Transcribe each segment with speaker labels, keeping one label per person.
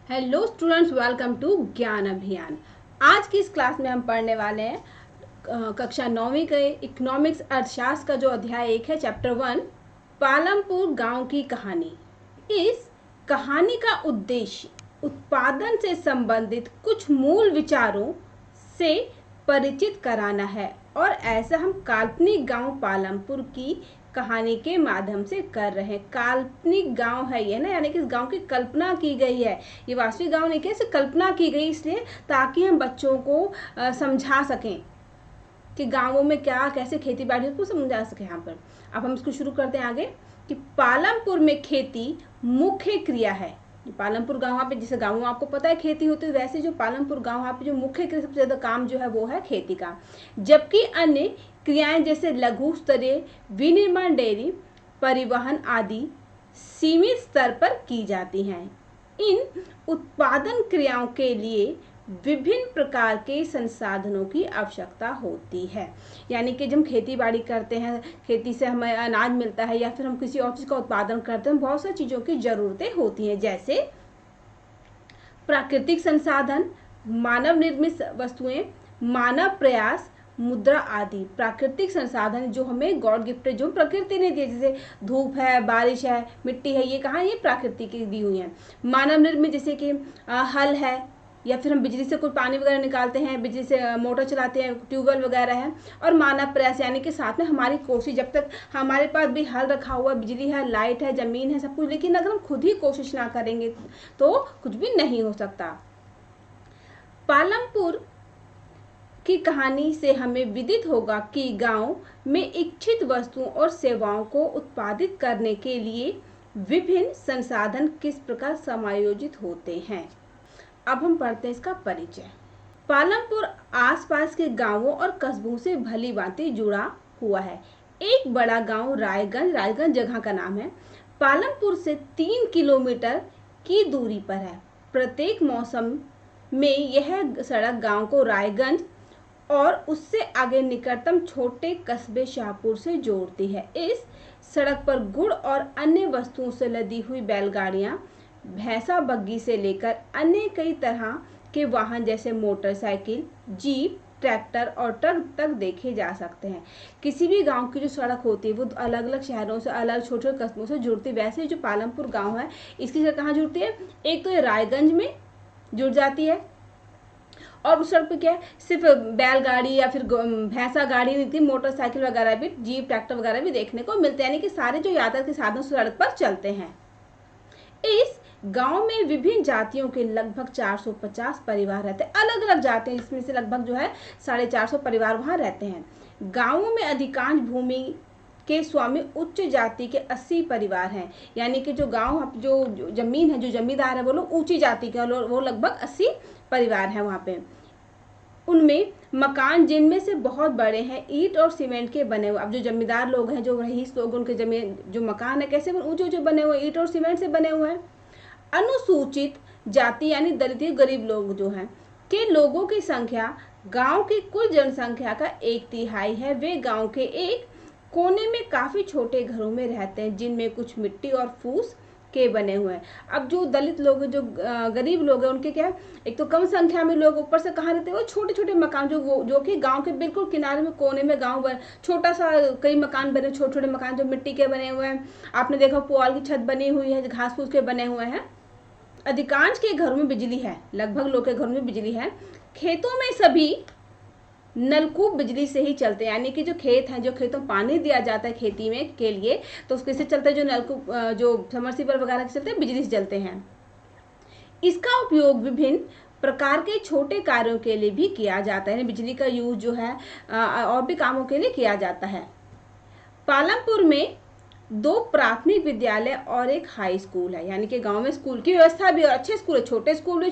Speaker 1: Hello students, welcome to ज्ञान अभियान। आज की इस क्लास में हम पढ़ने वाले हैं कक्षा 9वीं के इकोनॉमिक्स अर्थशास्त्र का जो अध्याय 1 है, चैप्टर 1, पालमपुर गांव की कहानी। इस कहानी का उद्देश्य उत्पादन से संबंधित कुछ मूल विचारों से परिचित कराना है और ऐसा हम काल्पनिक गांव पालमपुर की कहानी के माध्यम से कर रहे हैं। काल्पनिक गांव है ये ना, यानी कि इस गांव की कल्पना की गई है। ये वास्तविक गांव नहीं, कैसे कल्पना की गई, इसलिए ताकि हम बच्चों को समझा सकें कि गांवों में क्या कैसे खेती बाड़ी को समझा सके। यहाँ पर अब हम इसको शुरू करते हैं आगे कि पालमपुर में खेती मुख्य क्रिया है। पालमपुर गांव पे, जैसे गाँव में आपको पता है खेती होती है, वैसे जो पालमपुर गांव पे जो मुख्य क्रिया सबसे ज्यादा काम जो है वो है खेती का, जबकि अन्य क्रियाएं जैसे लघु स्तरीय विनिर्माण, डेयरी, परिवहन आदि सीमित स्तर पर की जाती हैं। इन उत्पादन क्रियाओं के लिए विभिन्न प्रकार के संसाधनों की आवश्यकता होती है। यानी कि जब हम खेती बाड़ी करते हैं, खेती से हमें अनाज मिलता है या फिर हम किसी और चीज़ का उत्पादन करते हैं, बहुत सारी चीज़ों की ज़रूरतें होती हैं, जैसे प्राकृतिक संसाधन, मानव निर्मित वस्तुएं, मानव प्रयास, मुद्रा आदि। प्राकृतिक संसाधन जो हमें गॉड गिफ्टेड, जो प्रकृति ने दिए, जैसे धूप है, बारिश है, मिट्टी है, ये कहाँ, ये प्राकृतिक की दी हुई है। मानव निर्मित जैसे कि हल है, या फिर हम बिजली से कोई पानी वगैरह निकालते हैं, बिजली से मोटर चलाते हैं, ट्यूबवेल वगैरह है। और मानव प्रयास यानी कि साथ में हमारी कोशिश, जब तक हमारे पास भी हल रखा हुआ, बिजली है, लाइट है, ज़मीन है, सब कुछ, लेकिन अगर हम खुद ही कोशिश ना करेंगे तो कुछ भी नहीं हो सकता। पालमपुर की कहानी से हमें विदित होगा कि गांव में इच्छित वस्तुओं और सेवाओं को उत्पादित करने के लिए विभिन्न संसाधन किस प्रकार समायोजित होते हैं। अब हम पढ़ते हैं इसका परिचय। पालमपुर आसपास के गांवों और कस्बों से भली भांति जुड़ा हुआ है। एक बड़ा गांव रायगंज जगह का नाम है, पालमपुर से 3 किलोमीटर की दूरी पर है। प्रत्येक मौसम में यह सड़क गांव को रायगंज और उससे आगे निकटतम छोटे कस्बे शाहपुर से जोड़ती है। इस सड़क पर गुड़ और अन्य वस्तुओं से लदी हुई बैलगाड़ियां, भैंसा बग्गी से लेकर अन्य कई तरह के वाहन जैसे मोटरसाइकिल, जीप, ट्रैक्टर और ट्रक तक देखे जा सकते हैं। किसी भी गांव की जो सड़क होती है वो अलग अलग शहरों से, अलग छोटे छोटे कस्बों से जुड़ती है। वैसे जो पालमपुर गांव है, इसकी सड़क कहाँ जुड़ती है, एक तो ये रायगंज में जुड़ जाती है, और उस सड़क पे क्या है, सिर्फ बैलगाड़ी या फिर भैंसा गाड़ी नहीं थी, मोटरसाइकिल वगैरह भी, जीप, ट्रैक्टर वगैरह भी देखने को मिलते हैं, यानी कि सारे जो यातायात के साधन सड़क पर चलते हैं। इस गांव में विभिन्न जातियों के लगभग 450 परिवार रहते हैं। अलग अलग जातियां, जिसमें से लगभग जो है 450 परिवार वहां रहते हैं। गांवों में अधिकांश भूमि के स्वामी उच्च जाति के 80 परिवार हैं। यानी कि जो गांव, जो जमीन है, जो जमींदार है, वो लोग ऊंची जाति के, वो लगभग 80 परिवार हैं वहां पे। उनमें मकान जिनमें से बहुत बड़े हैं, ईंट और सीमेंट के बने हुए। अब जो जमींदार लोग हैं, जो रईस लोग, उनके जमीन जो मकान है, कैसे ऊंचे ऊंचे बने हुए, ईंट और सीमेंट से बने हुए हैं। अनुसूचित जाति यानी दलित, गरीब लोग जो हैं, के लोगों की संख्या गांव की कुल जनसंख्या का 1/3 है। वे गांव के एक कोने में काफी छोटे घरों में रहते हैं, जिनमें कुछ मिट्टी और फूस के बने हुए हैं। अब जो दलित लोग, जो गरीब लोग हैं, उनके क्या, एक तो कम संख्या में लोग, ऊपर से कहाँ रहते हैं, वो छोटे छोटे मकान, जो कि गांव के बिल्कुल किनारे में, कोने में गांव बने, छोटा सा कई मकान बने, छोटे छोटे मकान जो मिट्टी के बने हुए हैं। आपने देखा पुआल की छत बनी हुई है, घास फूस के बने हुए हैं। अधिकांश के घरों में बिजली है, लगभग लोग के घरों में बिजली है। खेतों में सभी नलकूप बिजली से ही चलते हैं, यानी कि जो खेत हैं, जो खेतों में पानी दिया जाता है खेती में के लिए, तो उसके से चलते हैं, जो नलकूप, जो समरसीबल वगैरह के चलते हैं, बिजली से चलते हैं। इसका उपयोग विभिन्न प्रकार के छोटे कार्यों के लिए भी किया जाता है। बिजली का यूज जो है और भी कामों के लिए किया जाता है। पालमपुर में 2 प्राथमिक विद्यालय और एक हाई स्कूल है, यानी कि गांव में स्कूल की व्यवस्था भी, और अच्छे स्कूल है, छोटे स्कूल भी,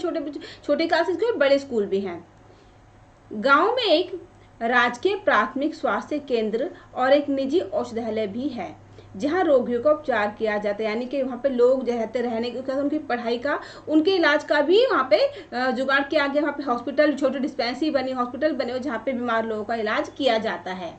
Speaker 1: छोटे क्लासेस के बड़े स्कूल भी हैं। गांव में एक राजकीय प्राथमिक स्वास्थ्य केंद्र और एक निजी औषधालय भी है, जहां रोगियों का उपचार किया जाता है। यानी कि वहाँ पे लोग रहते, रहने के, उनकी पढ़ाई का, उनके इलाज का भी वहाँ पे जुगाड़ किया गया। वहाँ पे हॉस्पिटल, छोटे डिस्पेंसरी बनी, हॉस्पिटल बने हुए, जहाँ पे बीमार लोगों का इलाज किया जाता है।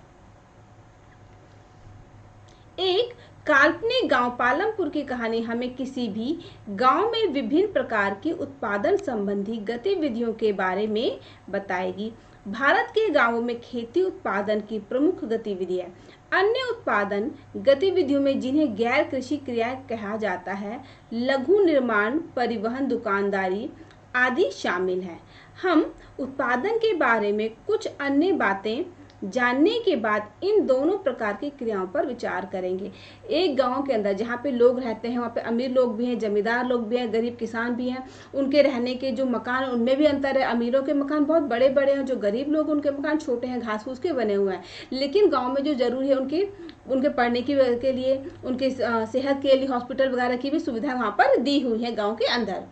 Speaker 1: एक काल्पनिक गांव पालमपुर की कहानी हमें किसी भी गांव में विभिन्न प्रकार की उत्पादन संबंधी गतिविधियों के बारे में बताएगी। भारत के गांवों में खेती उत्पादन की प्रमुख गतिविधि है। अन्य उत्पादन गतिविधियों में, जिन्हें गैर कृषि क्रियाएं कहा जाता है, लघु निर्माण, परिवहन, दुकानदारी आदि शामिल है। हम उत्पादन के बारे में कुछ अन्य बातें जानने के बाद इन दोनों प्रकार की क्रियाओं पर विचार करेंगे। एक गांव के अंदर जहाँ पे लोग रहते हैं, वहाँ पे अमीर लोग भी हैं, जमींदार लोग भी हैं, गरीब किसान भी हैं। उनके रहने के जो मकान, उनमें भी अंतर है। अमीरों के मकान बहुत बड़े बड़े हैं, जो गरीब लोग उनके मकान छोटे हैं, घास फूस के बने हुए हैं। लेकिन गाँव में जो जरूरी है, उनके पढ़ने के लिए, उनके सेहत के लिए हॉस्पिटल वगैरह की भी सुविधा वहाँ पर दी हुई है गाँव के अंदर।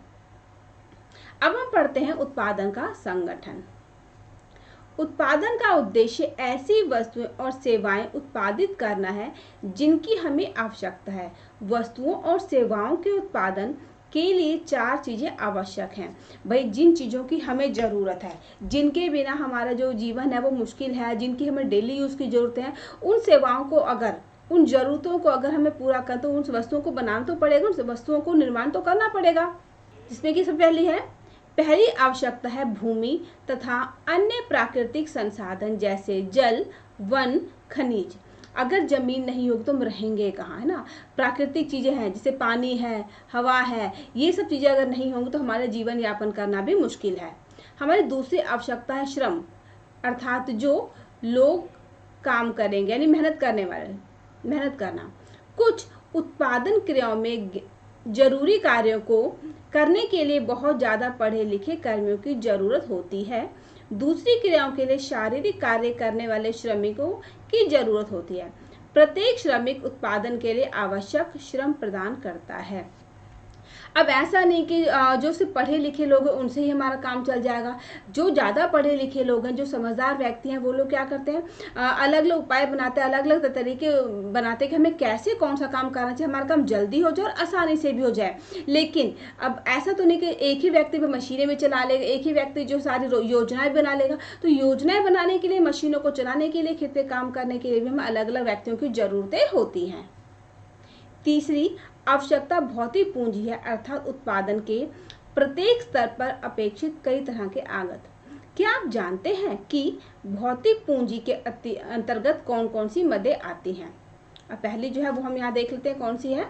Speaker 1: अब हम पढ़ते हैं उत्पादन का संगठन। उत्पादन का उद्देश्य ऐसी वस्तुएं और सेवाएं उत्पादित करना है जिनकी हमें आवश्यकता है। वस्तुओं और सेवाओं के उत्पादन के लिए 4 चीजें आवश्यक हैं। भाई, जिन चीज़ों की हमें ज़रूरत है, जिनके बिना हमारा जो जीवन है वो मुश्किल है, जिनकी हमें डेली यूज़ की ज़रूरत है, उन सेवाओं को अगर, उन ज़रूरतों को अगर हमें पूरा कर, तो उन वस्तुओं को बनाना तो पड़ेगा, उन वस्तुओं को निर्माण तो करना पड़ेगा। जिसमें कि सब पहली आवश्यकता है भूमि तथा अन्य प्राकृतिक संसाधन जैसे जल, वन, खनिज। अगर जमीन नहीं होगी तो हम रहेंगे कहाँ, है ना। प्राकृतिक चीजें हैं, जैसे पानी है, हवा है, ये सब चीजें अगर नहीं होंगी तो हमारे जीवन यापन करना भी मुश्किल है। हमारी दूसरी आवश्यकता है श्रम, अर्थात जो लोग काम करेंगे, यानी मेहनत करने वाले, मेहनत करना। कुछ उत्पादन क्रियाओं में जरूरी कार्यों को करने के लिए बहुत ज़्यादा पढ़े लिखे कर्मियों की जरूरत होती है। दूसरी क्रियाओं के लिए शारीरिक कार्य करने वाले श्रमिकों की जरूरत होती है। प्रत्येक श्रमिक उत्पादन के लिए आवश्यक श्रम प्रदान करता है। अब ऐसा नहीं कि जो सिर्फ पढ़े लिखे लोग हैं उनसे ही हमारा काम चल जाएगा। जो ज़्यादा पढ़े लिखे लोग हैं, जो समझदार व्यक्ति हैं, वो लोग क्या करते हैं, अलग अलग उपाय बनाते हैं, अलग अलग तरीके बनाते हैं कि हमें कैसे कौन सा काम करना चाहिए, हमारा काम जल्दी हो जाए और आसानी से भी हो जाए। लेकिन अब ऐसा तो नहीं कि एक ही व्यक्ति भी मशीनें भी चला लेगा, एक ही व्यक्ति जो सारी योजनाएं बना लेगा। तो योजनाएं बनाने के लिए, मशीनों को चलाने के लिए, खेत पे काम करने के लिए भी हमें अलग अलग व्यक्तियों की जरूरतें होती हैं। तीसरी आवश्यकता भौतिक पूंजी है, अर्थात उत्पादन के प्रत्येक स्तर पर अपेक्षित कई तरह के आगत। क्या आप जानते हैं कि भौतिक पूंजी के अंतर्गत कौन कौन सी मदें आती हैं? अब पहली जो है वो हम यहाँ देख लेते हैं, कौन सी है।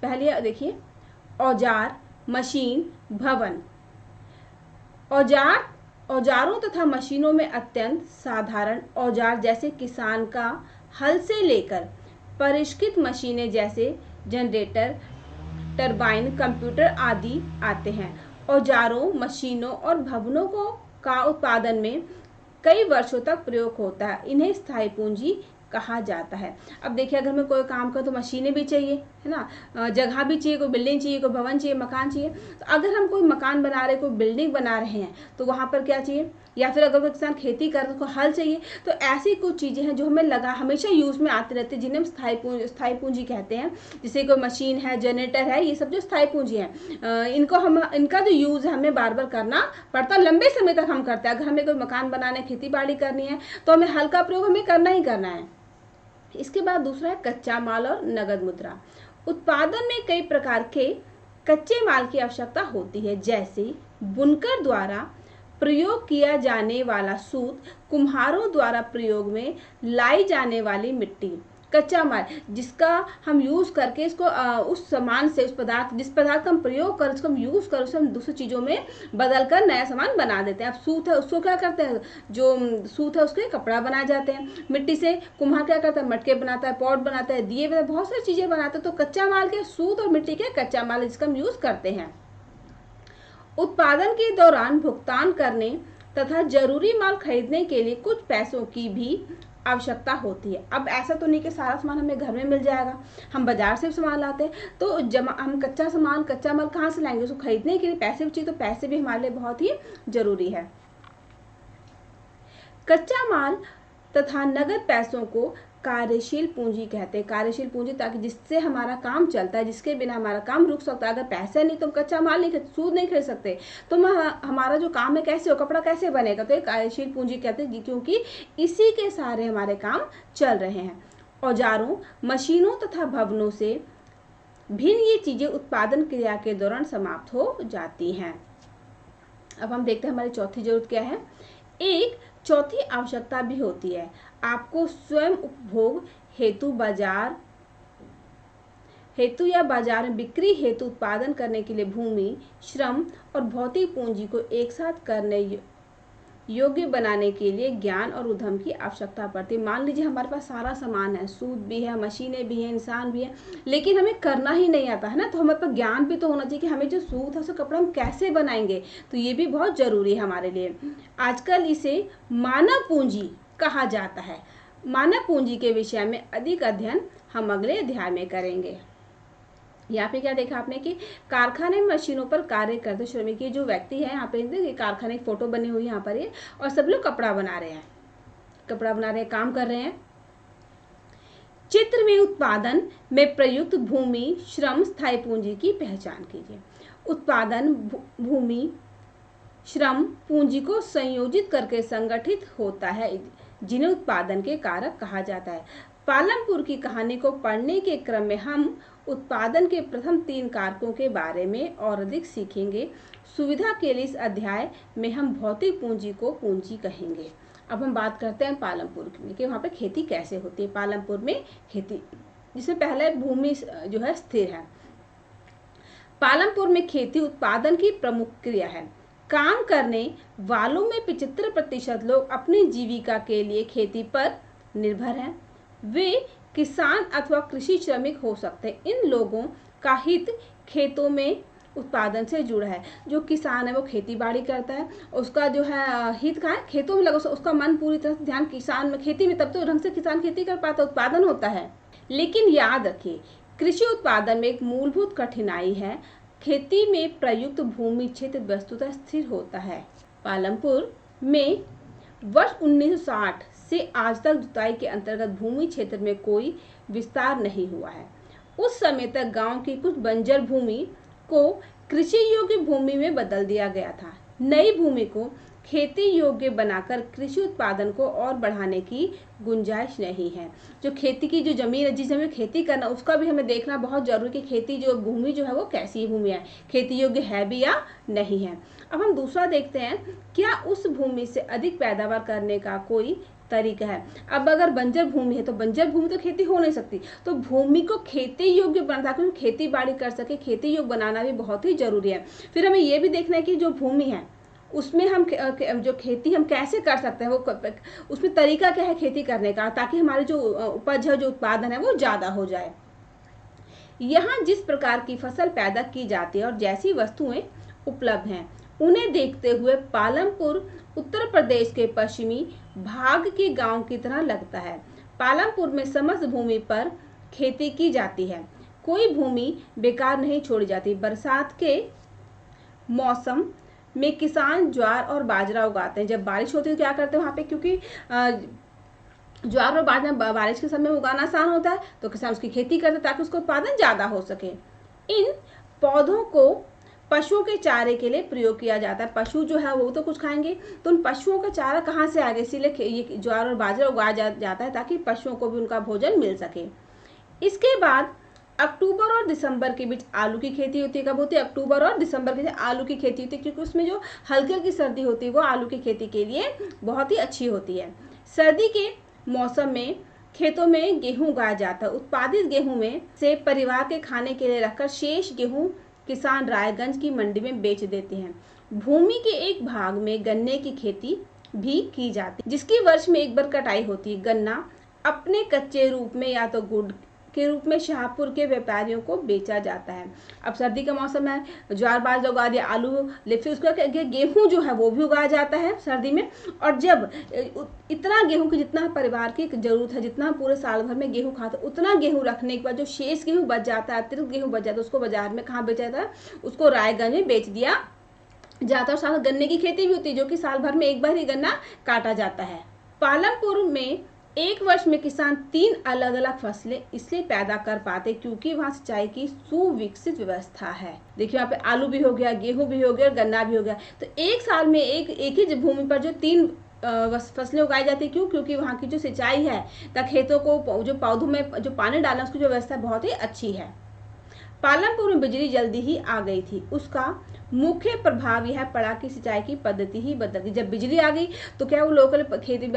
Speaker 1: पहली देखिए, औजार, मशीन, भवन। औजारों तथा मशीनों में अत्यंत साधारण औजार जैसे किसान का हल से लेकर परिष्कृत मशीनें जैसे जनरेटर, टरबाइन, कंप्यूटर आदि आते हैं। औजारों, मशीनों और भवनों का उत्पादन में कई वर्षों तक प्रयोग होता है। इन्हें स्थायी पूंजी कहा जाता है। अब देखिए, अगर हमें कोई काम कर तो मशीनें भी चाहिए, है ना, जगह भी चाहिए, कोई बिल्डिंग चाहिए, कोई भवन चाहिए, मकान चाहिए। तो अगर हम कोई मकान बना रहे, कोई बिल्डिंग बना रहे हैं, तो वहाँ पर क्या चाहिए, या फिर अगर कोई किसान खेती कर रहे तो हल चाहिए। तो ऐसी कुछ चीज़ें हैं जो हमें हमेशा यूज़ में आती रहती है, जिन्हें हम स्थायी पूंजी कहते हैं। जैसे कोई मशीन है, जनरेटर है, ये सब जो स्थायी पूंजी है, इनका जो यूज़ है हमें बार बार करना पड़ता है, लंबे समय तक हम करते हैं। अगर हमें कोई मकान बनाना है, खेती बाड़ी करनी है, तो हमें हल का प्रयोग हमें करना ही करना है। इसके बाद दूसरा है कच्चा माल और नगद मुद्रा। उत्पादन में कई प्रकार के कच्चे माल की आवश्यकता होती है, जैसे बुनकर द्वारा प्रयोग किया जाने वाला सूत, कुम्हारों द्वारा प्रयोग में लाई जाने वाली मिट्टी। कच्चा माल जिसका हम यूज़ करके इसको उस सामान से, उस पदार्थ, जिस पदार्थ का हम प्रयोग कर, उसको हम यूज़ कर, उसे हम दूसरी चीज़ों में बदल कर नया सामान बना देते हैं। अब सूत है, उसको क्या करते हैं, जो सूत है उसके कपड़ा बनाए जाते हैं। मिट्टी से कुम्हार क्या करता है, मटके बनाता है, पॉट बनाता है, दिए बनाता है, बहुत सारी चीज़ें बनाते हैं। तो कच्चा माल के, सूत और मिट्टी के कच्चा माल जिसका हम यूज़ करते हैं। उत्पादन के दौरान भुगतान करने तथा जरूरी माल खरीदने के लिए कुछ पैसों की भी आवश्यकता होती है। अब ऐसा तो नहीं कि सारा सामान हमें घर में मिल जाएगा, हम बाजार से सामान लाते हैं, तो हम कच्चा माल कहाँ से लाएंगे, उसको खरीदने के लिए पैसे भी चाहिए, तो पैसे भी हमारे लिए बहुत ही जरूरी है। कच्चा माल तथा नगद पैसों को कार्यशील पूंजी कहते हैं। कार्यशील पूंजी, ताकि जिससे हमारा काम चलता है, जिसके बिना हमारा काम रुक सकता है। अगर पैसे नहीं तो कच्चा माल नहीं खरीद, सूद नहीं खरीद सकते, तो हमारा जो काम है कैसे हो, कपड़ा कैसे बनेगा। तो ये कार्यशील पूंजी कहते हैं, क्योंकि इसी के सहारे हमारे काम चल रहे हैं। औजारों, मशीनों तथा भवनों से भिन्न ये चीजें उत्पादन क्रिया के दौरान समाप्त हो जाती हैं। अब हम देखते हैं हमारी चौथी जरूरत क्या है। एक चौथी आवश्यकता भी होती है, आपको स्वयं उपभोग हेतु या बाजार में बिक्री हेतु उत्पादन करने के लिए भूमि, श्रम और भौतिक पूंजी को एक साथ करने योग्य बनाने के लिए ज्ञान और उद्यम की आवश्यकता पड़ती है। मान लीजिए हमारे पास सारा सामान है, सूद भी है, मशीनें भी हैं, इंसान भी है, लेकिन हमें करना ही नहीं आता है ना, तो हमारे पास ज्ञान भी तो होना चाहिए कि हमें जो सूद है उसका कपड़ा हम कैसे बनाएंगे। तो ये भी बहुत जरूरी है हमारे लिए। आजकल इसे मानव पूंजी कहा जाता है। मानव पूंजी के विषय में अधिक अध्ययन हम अगले अध्याय में करेंगे। यहाँ पे क्या देखा आपने कि कारखाने में मशीनों पर कार्य करते श्रमिक, ये जो व्यक्ति है यहाँ पे देखिए कारखाने की फोटो बनी हुई है यहाँ पर ये, और सब लोग कपड़ा बना रहे हैं, काम कर रहे हैं। चित्र में उत्पादन में प्रयुक्त भूमि, श्रम, स्थायी पूंजी की पहचान कीजिए। उत्पादन भूमि, श्रम, पूंजी को संयोजित करके संगठित होता है, जिन्हें उत्पादन के कारक कहा जाता है। पालमपुर की कहानी को पढ़ने के क्रम में हम उत्पादन के प्रथम 3 कारकों के बारे में और अधिक सीखेंगे। सुविधा के लिए इस अध्याय में हम भौतिक पूंजी को पूंजी कहेंगे। अब हम बात करते हैं पालमपुर में कि वहाँ पे खेती कैसे होती है। पालमपुर में खेती, जिसमें पहले भूमि जो है स्थिर है। पालमपुर में खेती उत्पादन की प्रमुख क्रिया है। काम करने वालों में 75% लोग अपनी जीविका के लिए खेती पर निर्भर हैं। वे किसान अथवा कृषि श्रमिक हो सकते हैं। इन लोगों का हित खेतों में उत्पादन से जुड़ा है। जो किसान है वो खेती बाड़ी करता है, उसका जो है हित कहाँ है, खेतों में लगा, उसका मन पूरी तरह से ध्यान किसान में, खेती में, तब तो ढंग से किसान खेती कर पाता, उत्पादन होता है। लेकिन याद रखिए, कृषि उत्पादन में एक मूलभूत कठिनाई है, खेती में प्रयुक्त भूमि क्षेत्र वस्तुतः स्थिर होता है। पालमपुर में वर्ष 1960 से आज तक जुताई के अंतर्गत भूमि क्षेत्र में कोई विस्तार नहीं हुआ है। उस समय तक गांव की कुछ बंजर भूमि को कृषि योग्य भूमि में बदल दिया गया था। नई भूमि को खेती योग्य बनाकर कृषि उत्पादन को और बढ़ाने की गुंजाइश नहीं है। जो खेती की जो जमीन है, जिस जमीन में खेती करना, उसका भी हमें देखना बहुत जरूरी कि खेती जो भूमि जो है वो कैसी भूमि है, खेती योग्य है भी या नहीं है। अब हम दूसरा देखते हैं, क्या उस भूमि से अधिक पैदावार करने का कोई तरीका है। अब अगर बंजर भूमि है तो बंजर भूमि तो खेती हो नहीं सकती, तो भूमि को खेती योग्य बनाना, ताकि हम खेती बाड़ी कर सके, खेती योग्य बनाना भी बहुत ही जरूरी है। फिर हमें ये भी देखना है कि जो भूमि है उसमें हम जो खेती हम कैसे कर सकते हैं, वो उसमें तरीका क्या है खेती करने का, ताकि हमारी जो उपज है, जो उत्पादन है वो ज़्यादा हो जाए। यहाँ जिस प्रकार की फसल पैदा की जाती है और जैसी वस्तुएं उपलब्ध हैं, उन्हें देखते हुए पालमपुर उत्तर प्रदेश के पश्चिमी भाग के गांव की तरह लगता है। पालमपुर में समस्त भूमि पर खेती की जाती है, कोई भूमि बेकार नहीं छोड़ी जाती। बरसात के मौसम में किसान ज्वार और बाजरा उगाते हैं। जब बारिश होती है तो क्या करते हैं वहाँ पे, क्योंकि ज्वार और बाजरा बारिश के समय उगाना आसान होता है, तो किसान उसकी खेती करते हैं ताकि उसका उत्पादन ज़्यादा हो सके। इन पौधों को पशुओं के चारे के लिए प्रयोग किया जाता है। पशु जो है वो तो कुछ खाएंगे, तो उन पशुओं का चारा कहाँ से आएगा, इसीलिए ये ज्वार और बाजरा उगाया जाता है ताकि पशुओं को भी उनका भोजन मिल सके। इसके बाद अक्टूबर और दिसंबर के बीच आलू की खेती होती है। कब होती है, अक्टूबर और दिसंबर के बीच आलू की खेती होती है, क्योंकि उसमें जो हल्की हल्की सर्दी होती है वो आलू की खेती के लिए बहुत ही अच्छी होती है। सर्दी के मौसम में खेतों में गेहूं उगाया जाता है। उत्पादित गेहूं में से परिवार के खाने के लिए रखकर शेष गेहूं किसान रायगंज की मंडी में बेच देते हैं। भूमि के एक भाग में गन्ने की खेती भी की जाती है, जिसकी वर्ष में एक बार कटाई होती है। गन्ना अपने कच्चे रूप में या तो गुड़ के रूप में शाहपुर के व्यापारियों को बेचा जाता है। अब सर्दी का मौसम है, ज्वार बाजरा उगा दिया, आलू, फिर उसका गेहूं जो है वो भी उगाया जाता है सर्दी में। और जब इतना गेहूं की जितना परिवार की जरूरत है, जितना पूरे साल भर में गेहूं खाता है, उतना गेहूं रखने के बाद जो शेष गेहूं बच जाता है, अतिरिक्त गेहूं बच जाता है, उसको बाजार में कहाँ बेचा जाता है, उसको रायगंज में बेच दिया जाता है। और साथ गन्ने की खेती भी होती है, जो कि साल भर में एक बार ही गन्ना काटा जाता है। पालमपुर में एक वर्ष में किसान 3 अलग अलग फसलें इसलिए पैदा कर पाते क्योंकि वहाँ सिंचाई की सुविकसित व्यवस्था है। देखिए यहाँ पे आलू भी हो गया, गेहूं भी हो गया और गन्ना भी हो गया। तो एक साल में एक ही भूमि पर जो 3 फसलें उगाई जाती है। क्यों? क्योंकि वहाँ की जो सिंचाई है तथा खेतों को जो पौधों में जो पानी डालना उसकी जो व्यवस्था बहुत ही अच्छी है। पालमपुर में बिजली जल्दी ही आ गई थी। उसका मुख्य प्रभाव यह पड़ा कि सिंचाई की पद्धति ही बदल गई। जब बिजली आ गई तो क्या वो लोकल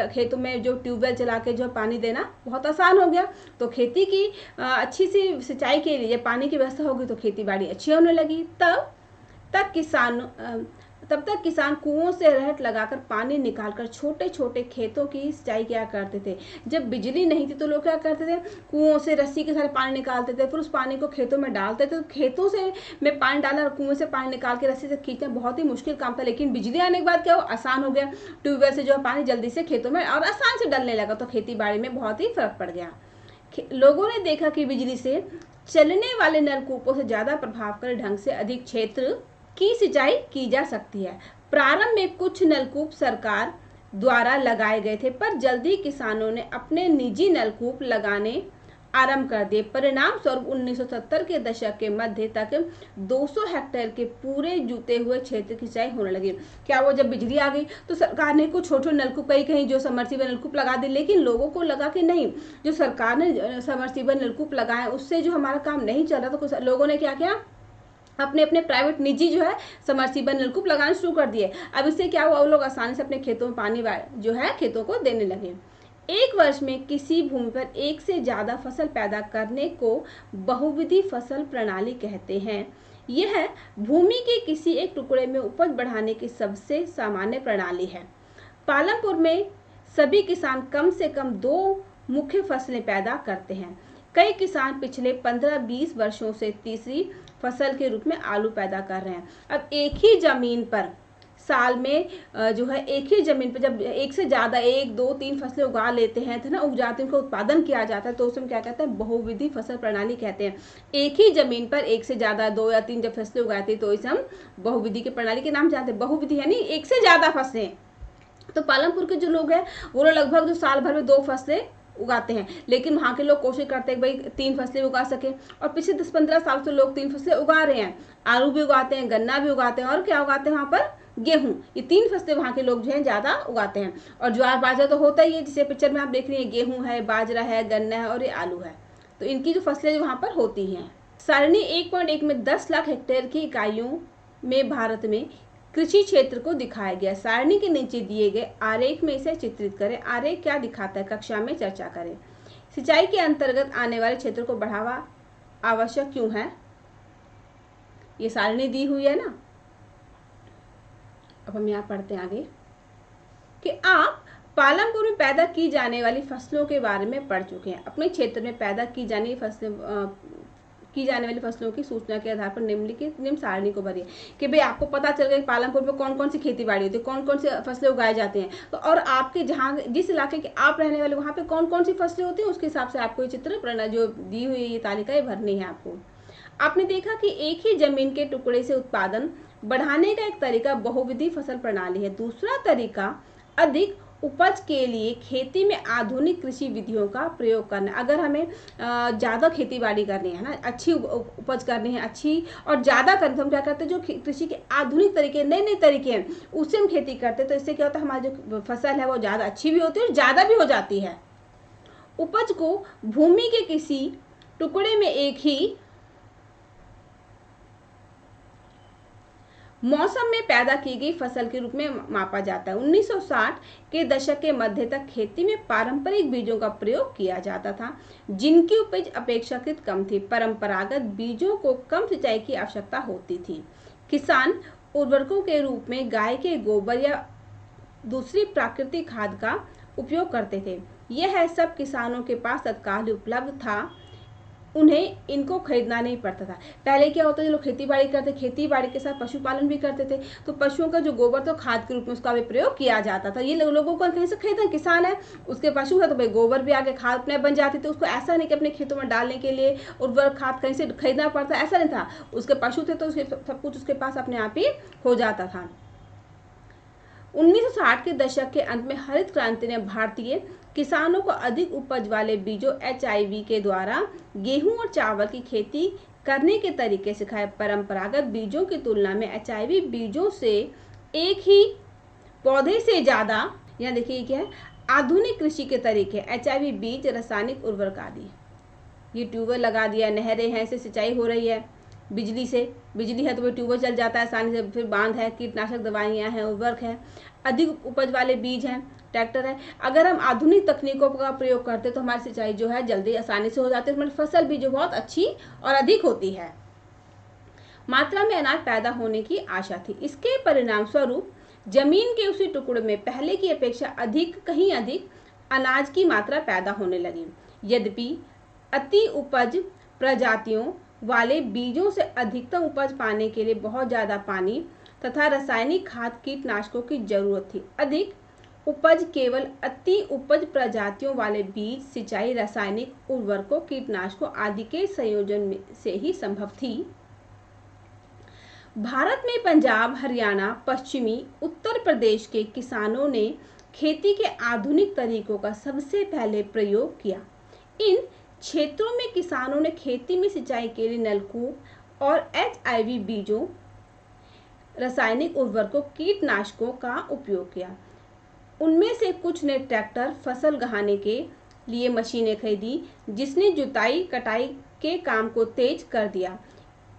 Speaker 1: खेतों में जो ट्यूबवेल चला के जो पानी देना बहुत आसान हो गया। तो खेती की अच्छी सी सिंचाई के लिए जब पानी की व्यवस्था होगी तो खेती बाड़ी अच्छी होने लगी। तब तक किसान कुओं से रहट लगाकर पानी निकालकर छोटे छोटे खेतों की सिंचाई किया करते थे। जब बिजली नहीं थी तो लोग क्या करते थे, कुओं से रस्सी के साथ पानी निकालते थे, फिर उस पानी को खेतों में डालते थे। तो खेतों से में पानी डालना और कुएं से पानी निकाल के रस्सी से खींचना बहुत ही मुश्किल काम था। लेकिन बिजली आने के बाद क्या हो, आसान हो गया। ट्यूबवेल से जो पानी जल्दी से खेतों में और आसान से डलने लगा, तो खेती बाड़ी में बहुत ही फर्क पड़ गया। लोगों ने देखा कि बिजली से चलने वाले नलकूपों से ज्यादा प्रभावकारी ढंग से अधिक क्षेत्र की सिंचाई की जा सकती है। प्रारंभ में कुछ नलकूप सरकार द्वारा लगाए गए थे, पर जल्दी किसानों ने अपने निजी नलकूप लगाने आरंभ कर दिए। परिणाम स्वरूप 1970 के दशक के मध्य तक 200 हेक्टेयर के पूरे जुते हुए क्षेत्र की सिंचाई होने लगी। क्या वो जब बिजली आ गई तो सरकार ने कुछ छोटे नलकूप कहीं जो समर्सिबल नलकूप लगा दिए, लेकिन लोगों को लगा कि नहीं, जो सरकार ने समर्सिबल नलकूप लगाए उससे जो हमारा काम नहीं चल रहा, तो कुछ लोगों ने क्या किया, अपने अपने प्राइवेट निजी जो है समर्सिबल नलकूप लगाना शुरू कर दिए। अब इससे क्या हुआ, वो लोग आसानी से अपने खेतों में पानी जो है खेतों को देने लगे। एक वर्ष में किसी भूमि पर एक से ज्यादा फसल पैदा करने को बहुविधि फसल प्रणाली कहते हैं। यह भूमि के किसी एक टुकड़े में उपज बढ़ाने की सबसे सामान्य प्रणाली है। पालमपुर में सभी किसान कम से कम 2 मुख्य फसलें पैदा करते हैं। कई किसान पिछले 15-20 वर्षों से तीसरी फसल के रूप में आलू पैदा कर रहे हैं। अब एक ही जमीन पर साल में जो है एक ही जमीन पर जब एक से ज्यादा 1, 2, 3 फसलें उगा लेते हैं तो ना उगाते हैं, उनका उत्पादन किया जाता है, तो उसमें क्या कहते हैं, बहुविधि फसल प्रणाली कहते हैं। एक ही जमीन पर एक से ज्यादा 2 या 3 जब फसलें उगाते हैं तो इसे हम बहुविधि की प्रणाली के नाम जानते हैं। बहुविधि यानी एक से ज्यादा फसलें। तो पालमपुर के जो लोग हैं वो लगभग जो साल भर में 2 फसलें उगाते हैं, लेकिन वहाँ के लोग कोशिश करते हैं भाई 3 फसलें उगा सके, और पिछले 10-15 साल से लोग 3 फसलें उगा रहे हैं। आलू भी उगाते हैं, गन्ना भी उगाते हैं, और क्या उगाते हैं वहाँ पर, गेहूं। ये 3 फसलें वहाँ के लोग जो है ज्यादा उगाते हैं। और ज्वार बाजरा तो होता ही है, जिसे पिक्चर में आप देख रही है, गेहूं है, बाजरा है, गन्ना है और ये आलू है। तो इनकी जो फसलें वहाँ पर होती हैं। सारणी 1.1 में 10 लाख हेक्टेयर की इकाइयों में भारत में कृषि क्षेत्र को दिखाया गया। सारणी के नीचे दिए गए आरेख में इसे चित्रित करें। आरेख क्या दिखाता है, कक्षा में चर्चा करें। सिंचाई के अंतर्गत आने वाले क्षेत्र को बढ़ावा आवश्यक क्यों है, ये सारणी दी हुई है ना। अब हम यहाँ पढ़ते हैं आगे कि आप पालमपुर में पैदा की जाने वाली फसलों के बारे में पढ़ चुके हैं। अपने क्षेत्र में पैदा की जाने वाली फसलों की सूचना के आधार पर निम्न सारणी को भरिए। कि भाई आपको पता चल गया कि पालमपुर में कौन कौन सी खेती बाड़ी होती है, कौन कौन सी फसलें उगाए जाते हैं, तो और आपके जहाँ जिस इलाके के आप रहने वाले वहाँ पे कौन कौन सी फसलें होती है, उसके हिसाब से आपको ये चित्र प्रणाली जो दी हुई है, ये तालिका ये भरनी है आपको। आपने देखा कि एक ही जमीन के टुकड़े से उत्पादन बढ़ाने का एक तरीका बहुविधि फसल प्रणाली है। दूसरा तरीका अधिक उपज के लिए खेती में आधुनिक कृषि विधियों का प्रयोग करना। अगर हमें ज़्यादा खेती बाड़ी करनी है ना, अच्छी उपज करनी है, अच्छी और ज़्यादा करनी, तो हम क्या करते हैं, जो कृषि के आधुनिक तरीके, नए नए तरीके हैं, उससे हम खेती करते हैं। तो इससे क्या होता है, हमारी जो फसल है वो ज़्यादा अच्छी भी होती है और ज़्यादा भी हो जाती है। उपज को भूमि के किसी टुकड़े में एक ही मौसम में पैदा की गई फसल के रूप में मापा जाता है। 1960 के दशक के मध्य तक खेती में पारंपरिक बीजों का प्रयोग किया जाता था, जिनकी उपज अपेक्षाकृत कम थी। परंपरागत बीजों को कम सिंचाई की आवश्यकता होती थी। किसान उर्वरकों के रूप में गाय के गोबर या दूसरी प्राकृतिक खाद का उपयोग करते थे। यह सब किसानों के पास तत्काल उपलब्ध था, उन्हें इनको खरीदना नहीं पड़ता था। पहले क्या होता है, जो लोग खेती बाड़ी करते, खेती बाड़ी के साथ पशुपालन भी करते थे, तो पशुओं का जो गोबर तो खाद के रूप में उसका भी प्रयोग किया जाता था। ये लोगों को कहीं से खरीदना, किसान है उसके पशु है तो भाई गोबर भी आगे खाद अपने बन जाती थी। उसको ऐसा नहीं कि अपने खेतों में डालने के लिए उर्वरक खाद कहीं से खरीदना पड़ता, ऐसा नहीं था। उसके पशु थे तो सब कुछ उसके पास अपने आप ही हो जाता था। 1960 के दशक के अंत में हरित क्रांति ने भारतीय किसानों को अधिक उपज वाले बीजों HIV के द्वारा गेहूं और चावल की खेती करने के तरीके सिखाए। परंपरागत बीजों की तुलना में HIV बीजों से एक ही पौधे से ज्यादा यहाँ देखिए ये क्या है, आधुनिक कृषि के तरीके, एचआईवी बीज, रासायनिक उर्वरक आदि। ये ट्यूबवेल लगा दिया, नहरें हैं, इससे सिंचाई हो रही है, बिजली से, बिजली है तो वो ट्यूबवेल चल जाता है आसानी से, फिर बांध है, कीटनाशक दवाइयाँ हैं, उर्वरक है, अधिक उपज वाले बीज हैं, ट्रैक्टर है। अगर हम आधुनिक तकनीकों का प्रयोग करते तो हमारी सिंचाई जो है जल्दी आसानी से हो जाती है, हमारी फसल भी जो बहुत अच्छी और अधिक होती है। मात्रा में अनाज पैदा होने की आशा थी। इसके परिणाम स्वरूप जमीन के उसी टुकड़े में पहले की अपेक्षा कहीं अधिक अनाज की मात्रा पैदा होने लगी। यद्यपि अति उपज प्रजातियों वाले बीजों से अधिकतम उपज पाने के लिए बहुत ज़्यादा पानी तथा रासायनिक खाद कीटनाशकों की जरूरत थी। अधिक उपज केवल अति उपज प्रजातियों वाले बीज, सिंचाई, रासायनिक उर्वरकों, कीटनाशकों आदि के संयोजन से ही संभव थी। भारत में पंजाब, हरियाणा, पश्चिमी उत्तर प्रदेश के किसानों ने खेती के आधुनिक तरीकों का सबसे पहले प्रयोग किया। इन क्षेत्रों में किसानों ने खेती में सिंचाई के लिए नलकूप और एचआईवी बीजों, रासायनिक उर्वरकों, कीटनाशकों का उपयोग किया। उनमें से कुछ ने ट्रैक्टर, फसल गहाने के लिए मशीनें खरीदी, जिसने जुताई कटाई के काम को तेज कर दिया।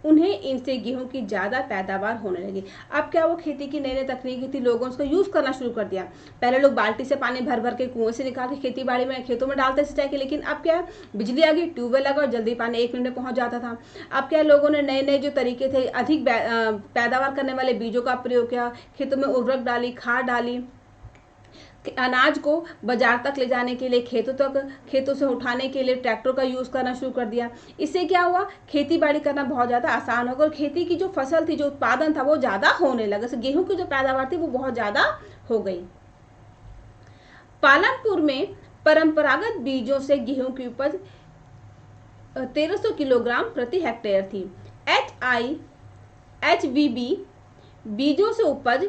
Speaker 1: उन्हें इनसे गेहूं की ज़्यादा पैदावार होने लगी। अब क्या, वो खेती की नई नई तकनीकी थी, लोगों ने उसका यूज़ करना शुरू कर दिया। पहले लोग बाल्टी से पानी भर भर के कुएं से निकाल के खेती बाड़ी में खेतों में डालते सिंचाई के, लेकिन अब क्या, बिजली आ गई, ट्यूबवेल लगा और जल्दी पानी 1 मिनट में पहुंच जाता था। अब क्या, लोगों ने नए नए जो तरीके थे, अधिक पैदावार करने वाले बीजों का प्रयोग किया, खेतों में उर्वरक डाली, खाद डाली, अनाज को बाजार तक ले जाने के लिए, खेतों से उठाने के लिए ट्रैक्टर का यूज़ करना शुरू कर दिया। इससे क्या हुआ, खेती बाड़ी करना बहुत ज़्यादा आसान हो गया और खेती की जो फसल थी, जो उत्पादन था, वो ज़्यादा होने लगा। गेहूं की जो पैदावार थी वो बहुत ज़्यादा हो गई। पालनपुर में परंपरागत बीजों से गेहूं की उपज 1300 किलोग्राम प्रति हेक्टेयर थी। एचवीबी बीजों से उपज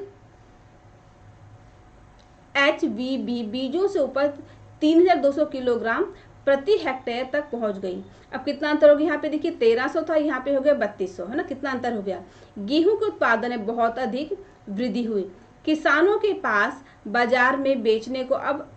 Speaker 1: 3200 किलोग्राम प्रति हेक्टेयर तक पहुंच गई। अब कितना अंतर हो गया, यहाँ पे देखिए 1300 था, यहाँ पे हो गया 3200, है ना, कितना अंतर हो गया। गेहूं के उत्पादन में बहुत अधिक वृद्धि हुई। किसानों के पास बाजार में बेचने को अब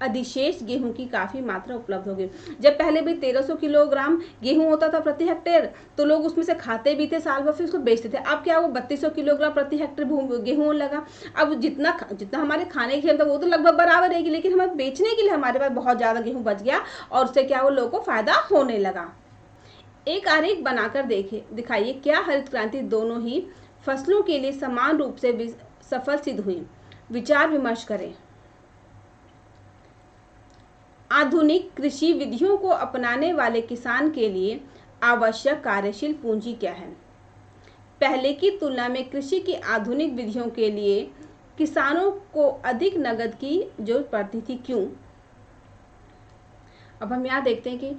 Speaker 1: अधिशेष गेहूं की काफी मात्रा उपलब्ध हो गई। जब पहले भी 1300 किलोग्राम गेहूं होता था प्रति हेक्टेयर, तो लोग उसमें से खाते भी थे, साल भर फिर उसको बेचते थे। अब क्या, वो 3200 किलोग्राम प्रति हेक्टेयर गेहूं लगा। अब जितना हमारे खाने की क्षमता वो तो लगभग बराबर रहेगी, लेकिन हमें बेचने के लिए हमारे पास बहुत ज्यादा गेहूं बच गया और उससे क्या, वो लोगों को फायदा होने लगा। एक आरेख बनाकर दिखाइए क्या हरित क्रांति दोनों ही फसलों के लिए समान रूप से सफल सिद्ध हुई। विचार विमर्श करें। आधुनिक कृषि विधियों को अपनाने वाले किसान के लिए आवश्यक कार्यशील पूंजी क्या है? पहले की तुलना में कृषि की आधुनिक विधियों के लिए किसानों को अधिक नकद की जरूरत पड़ती थी, क्यों? अब हम यहाँ देखते हैं कि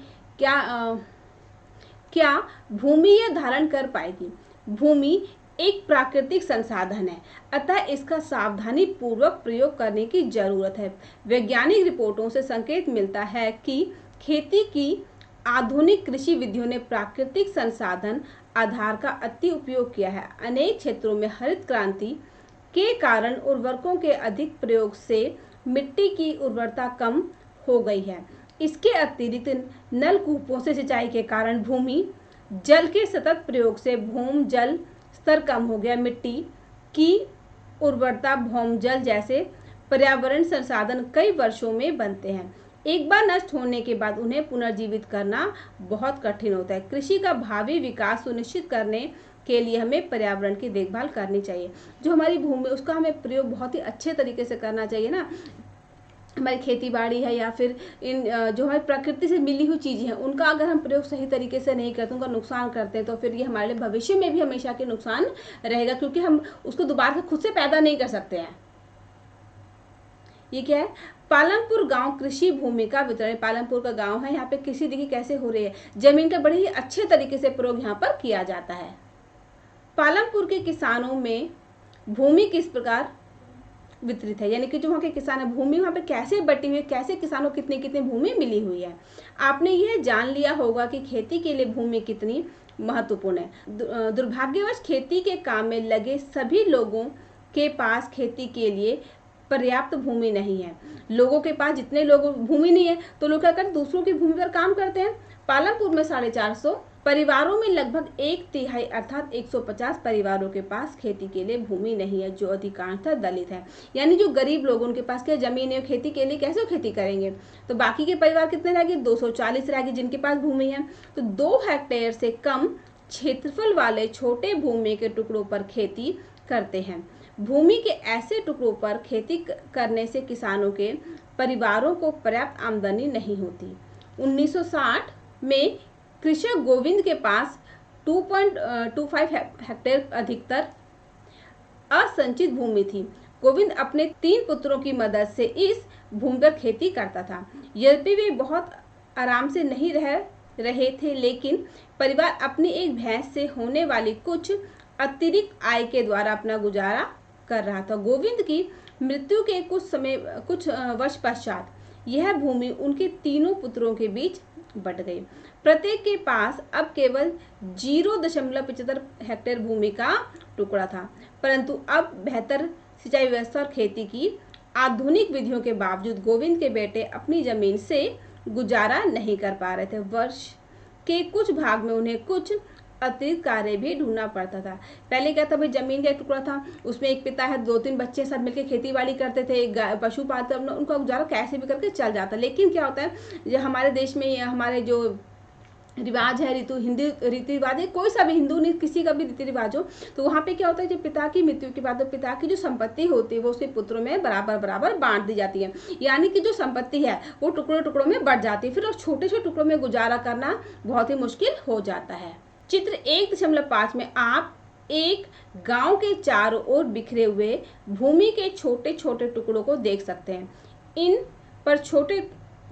Speaker 1: क्या भूमि यह धारण कर पाएगी। भूमि एक प्राकृतिक संसाधन है, अतः इसका सावधानी पूर्वक प्रयोग करने की जरूरत है। वैज्ञानिक रिपोर्टों से संकेत मिलता है कि खेती की आधुनिक कृषि विधियों ने प्राकृतिक संसाधन आधार का अति उपयोग किया है। अनेक क्षेत्रों में हरित क्रांति के कारण उर्वरकों के अधिक प्रयोग से मिट्टी की उर्वरता कम हो गई है। इसके अतिरिक्त नलकूपों से सिंचाई के कारण भूमि जल के सतत प्रयोग से भूम जल स्तर कम हो गया। मिट्टी की उर्वरता, भौमजल जैसे पर्यावरण संसाधन कई वर्षों में बनते हैं। एक बार नष्ट होने के बाद उन्हें पुनर्जीवित करना बहुत कठिन होता है। कृषि का भावी विकास सुनिश्चित करने के लिए हमें पर्यावरण की देखभाल करनी चाहिए। जो हमारी भूमि, उसका हमें प्रयोग बहुत ही अच्छे तरीके से करना चाहिए ना। हमारी खेती बाड़ी है या फिर इन जो हमारी प्रकृति से मिली हुई चीज़ें हैं, उनका अगर हम प्रयोग सही तरीके से नहीं करते, उनका नुकसान करते हैं, तो फिर ये हमारे लिए भविष्य में भी हमेशा के नुकसान रहेगा, क्योंकि हम उसको दोबारा से खुद से पैदा नहीं कर सकते हैं। ये क्या है? पालनपुर गांव कृषि भूमि का वितरण। पालनपुर का गांव है, यहाँ पे कृषि देखिए कैसे हो रही है। जमीन का बड़े ही अच्छे तरीके से प्रयोग यहाँ पर किया जाता है। पालनपुर के किसानों में भूमि किस प्रकार वितरित है, यानी कि जो वहाँ के किसान है, भूमि वहाँ पे कैसे बटी हुई है, कैसे किसानों को कितनी कितनी भूमि मिली हुई है। आपने यह जान लिया होगा कि खेती के लिए भूमि कितनी महत्वपूर्ण है। दुर्भाग्यवश खेती के काम में लगे सभी लोगों के पास खेती के लिए पर्याप्त भूमि नहीं है। लोगों के पास जितने लोगों भूमि नहीं है तो लोग क्या करते हैं, दूसरों की भूमि पर काम करते हैं। पालमपुर में 450 परिवारों में लगभग 1/3 अर्थात 150 परिवारों के पास खेती के लिए भूमि नहीं है, जो अधिकांशतः दलित है। यानी जो गरीब लोग, उनके पास क्या जमीन है, खेती के लिए कैसे खेती करेंगे। तो बाकी के परिवार कितने रह गए, 240 रह गए जिनके पास भूमि है। तो 2 हेक्टेयर से कम क्षेत्रफल वाले छोटे भूमि के टुकड़ों पर खेती करते हैं। भूमि के ऐसे टुकड़ों पर खेती करने से किसानों के परिवारों को पर्याप्त आमदनी नहीं होती। 1960 में कृषक गोविंद के पास 2.25 हेक्टेयर अधिकतर असंचित भूमि थी। गोविंद अपने 3 पुत्रों की मदद से इस भूमि पर खेती करता था। यद्यपि वे बहुत आराम से नहीं रह रहे थे, लेकिन परिवार अपनी एक भैंस से होने वाली कुछ अतिरिक्त आय के द्वारा अपना गुजारा कर रहा था। गोविंद की मृत्यु के कुछ वर्ष पश्चात यह भूमि उनके तीनों पुत्रों के बीच बंट गई। प्रत्येक के पास अब केवल 0.75 हेक्टेयर भूमि का टुकड़ा था, परंतु अब बेहतर सिंचाई व्यवस्था और खेती की आधुनिक विधियों के बावजूद गोविंद के बेटे अपनी जमीन से गुजारा नहीं कर पा रहे थे। वर्ष के कुछ भाग में उन्हें कुछ अतिरिक्त कार्य भी ढूंढना पड़ता था। पहले क्या था भाई, जमीन का एक टुकड़ा था, उसमें एक पिता है, 2-3 बच्चे सब मिलकर खेती बाड़ी करते थे, पशु पालते, उनका गुजारा कैसे भी करके चल जाता। लेकिन क्या होता है, जो हमारे देश में हमारे जो रिवाज है, रीति रिवाज है, कोई सा भी हिंदू नहीं, किसी का भी रीति रिवाज हो, तो वहाँ पे क्या होता है, जो पिता की मृत्यु के बाद पिता की जो संपत्ति होती है वो उसके पुत्रों में बराबर बांट दी जाती है। यानी कि जो संपत्ति है वो टुकड़ों में बढ़ जाती है, फिर और छोटे छोटे टुकड़ों में गुजारा करना बहुत ही मुश्किल हो जाता है। चित्र 1.5 में आप एक गांव के चारों ओर बिखरे हुए भूमि के छोटे छोटे टुकड़ों को देख सकते हैं। इन पर छोटे